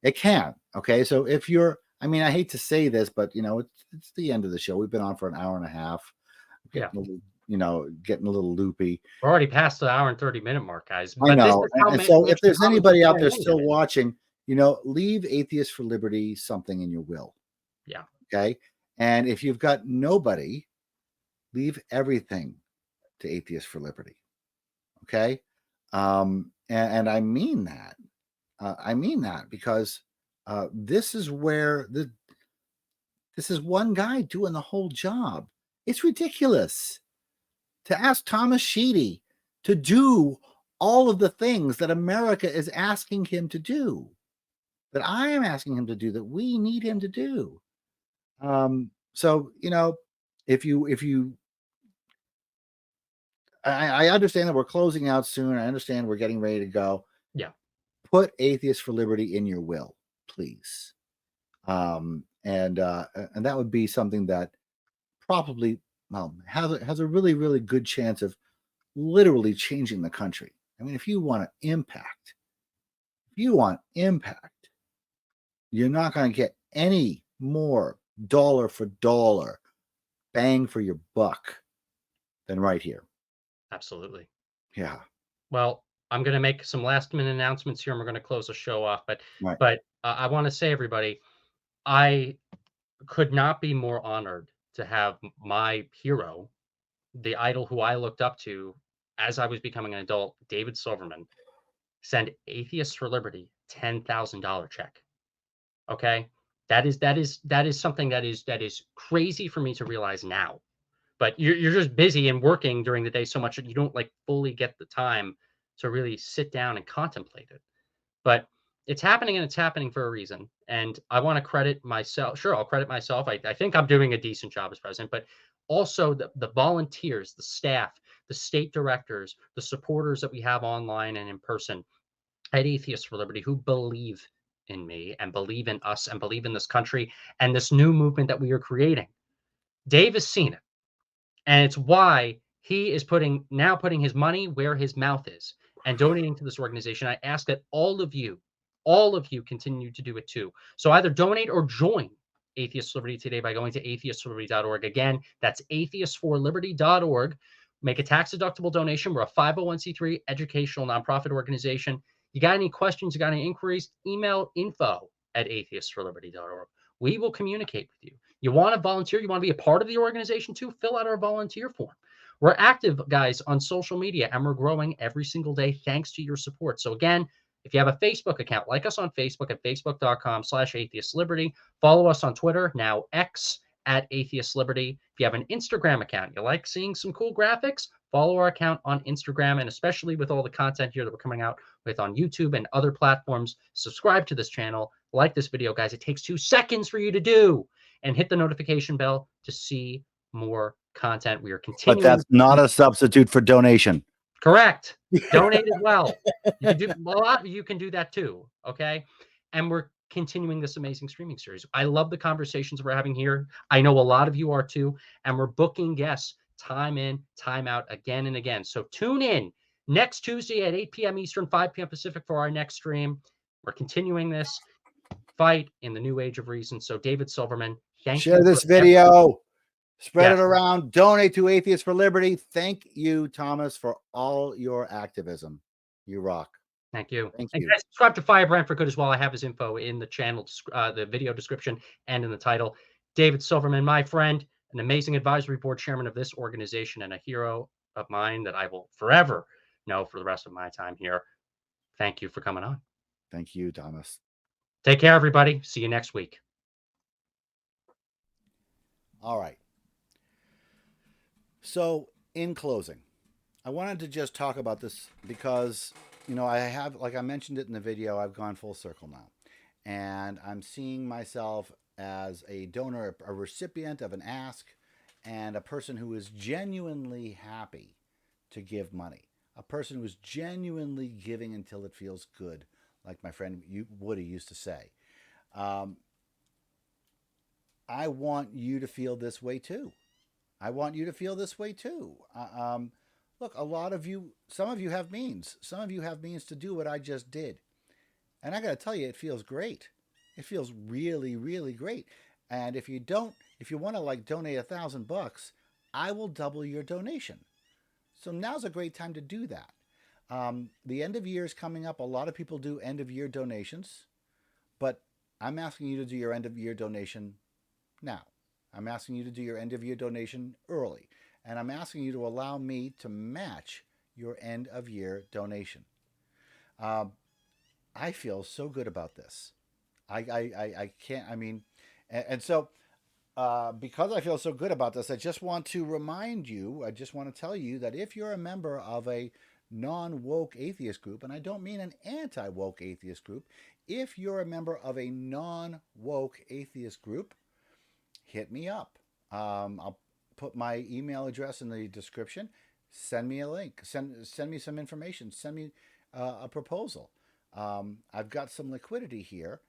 Speaker 1: It can. Okay, so if you're, I mean, I hate to say this, but it's the end of the show. We've been on for an hour and a half. Getting a little loopy.
Speaker 2: We're already past the hour and 30-minute mark, guys.
Speaker 1: I
Speaker 2: But this
Speaker 1: know.
Speaker 2: is how
Speaker 1: And so if there's anybody out there
Speaker 2: people
Speaker 1: still
Speaker 2: get it.
Speaker 1: watching, leave Atheists for Liberty something in your will.
Speaker 2: Yeah.
Speaker 1: Okay. And if you've got nobody, leave everything to Atheists for Liberty. Okay. And I mean that. I mean that because this is where this is one guy doing the whole job. It's ridiculous to ask Thomas Sheedy to do all of the things that America is asking him to do, that I am asking him to do, that we need him to do. So, if you, I understand that we're closing out soon. I understand we're getting ready to go.
Speaker 2: Yeah.
Speaker 1: Put Atheists for Liberty in your will, please. And that would be something that probably has a really, really good chance of literally changing the country. I mean, if you want impact, you're not going to get any more dollar for dollar bang for your buck than right here.
Speaker 2: Absolutely.
Speaker 1: Yeah.
Speaker 2: Well, I'm going to make some last minute announcements here, and we're going to close the show off.
Speaker 1: Right.
Speaker 2: But I want to say, everybody, I could not be more honored to have my hero, the idol who I looked up to as I was becoming an adult, David Silverman, send Atheists for Liberty $10,000 check. Okay, that is something that is crazy for me to realize now. But you're just busy and working during the day so much that you don't like fully get the time to really sit down and contemplate it. But it's happening, and it's happening for a reason. And I want to credit myself. Sure, I'll credit myself. I think I'm doing a decent job as president, but also the volunteers, the staff, the state directors, the supporters that we have online and in person at Atheists for Liberty who believe in me and believe in us and believe in this country and this new movement that we are creating. Dave has seen it. And it's why he is putting his money where his mouth is and donating to this organization. I ask that all of you continue to do it too. So either donate or join Atheists for Liberty today by going to atheistsforliberty.org. Again, that's atheistsforliberty.org. Make a tax-deductible donation. We're a 501c3 educational nonprofit organization. You got any questions, you got any inquiries, email info@atheistsforliberty.org. We will communicate with you. You want to volunteer, you want to be a part of the organization too, fill out our volunteer form. We're active, guys, on social media, and we're growing every single day thanks to your support. So again, if you have a Facebook account, like us on Facebook at facebook.com/atheistliberty. Follow us on Twitter, now X, @atheistliberty. If you have an Instagram account, you like seeing some cool graphics, follow our account on Instagram, and especially with all the content here that we're coming out with on YouTube and other platforms, subscribe to this channel, like this video, guys. It takes 2 seconds for you to do, and hit the notification bell to see more content. We are
Speaker 1: But
Speaker 2: continuing.
Speaker 1: that's not a substitute for donation.
Speaker 2: Correct. Donate as well. You can do a lot of you can do that too. Okay. And we're continuing this amazing streaming series. I love the conversations we're having here. I know a lot of you are too. And we're booking guests time in, time out, again and again. So tune in next Tuesday at 8 p.m. Eastern, 5 p.m. Pacific for our next stream. We're continuing this fight in the new age of reason. So David Silverman, thank you.
Speaker 1: Share this video. Spread
Speaker 2: Yes.
Speaker 1: it around. Donate to Atheists for Liberty. Thank you, Thomas, for all your activism. You rock.
Speaker 2: Thank you.
Speaker 1: Thank
Speaker 2: And
Speaker 1: you.
Speaker 2: guys, subscribe to Firebrand for Good as well. I have his info in the channel, the video description, and in the title. David Silverman, my friend, an amazing advisory board chairman of this organization and a hero of mine that I will forever know for the rest of my time here. Thank you for coming on.
Speaker 1: Thank you, Thomas.
Speaker 2: Take care, everybody. See you next week.
Speaker 1: All right. So, in closing, I wanted to just talk about this because, I have, like I mentioned it in the video, I've gone full circle now. And I'm seeing myself as a donor, a recipient of an ask, and a person who is genuinely happy to give money. A person who is genuinely giving until it feels good, like my friend Woody used to say. I want you to feel this way too. Look, a lot of you, some of you have means. Some of you have means to do what I just did. And I got to tell you, it feels great. It feels really, really great. And if you want to donate $1,000, I will double your donation. So now's a great time to do that. The end of year is coming up. A lot of people do end of year donations, but I'm asking you to do your end of year donation now. I'm asking you to do your end of year donation early, and I'm asking you to allow me to match your end of year donation. I feel so good about this. I can't, and so because I feel so good about this, I just want to tell you that if you're a member of a non-woke atheist group, and I don't mean an anti-woke atheist group, if you're a member of a non-woke atheist group, hit me up. I'll put my email address in the description. Send me a link. Send me some information. Send me a proposal. I've got some liquidity here,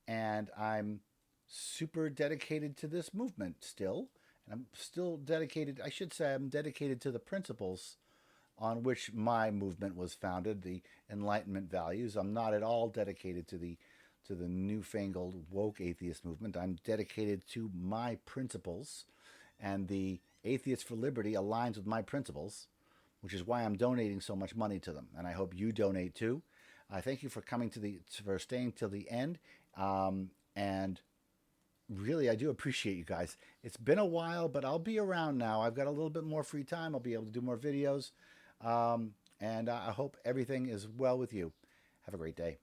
Speaker 1: and I'm super dedicated to this movement still. And I'm still dedicated. I should say I'm dedicated to the principles on which my movement was founded, the Enlightenment values. I'm not at all dedicated to the newfangled woke atheist movement. I'm dedicated to my principles, and the Atheists for Liberty aligns with my principles, which is why I'm donating so much money to them. And I hope you donate too. I thank you for for staying till the end. And really, I do appreciate you guys. It's been a while, but I'll be around now. I've got a little bit more free time. I'll be able to do more videos. And I hope everything is well with you. Have a great day.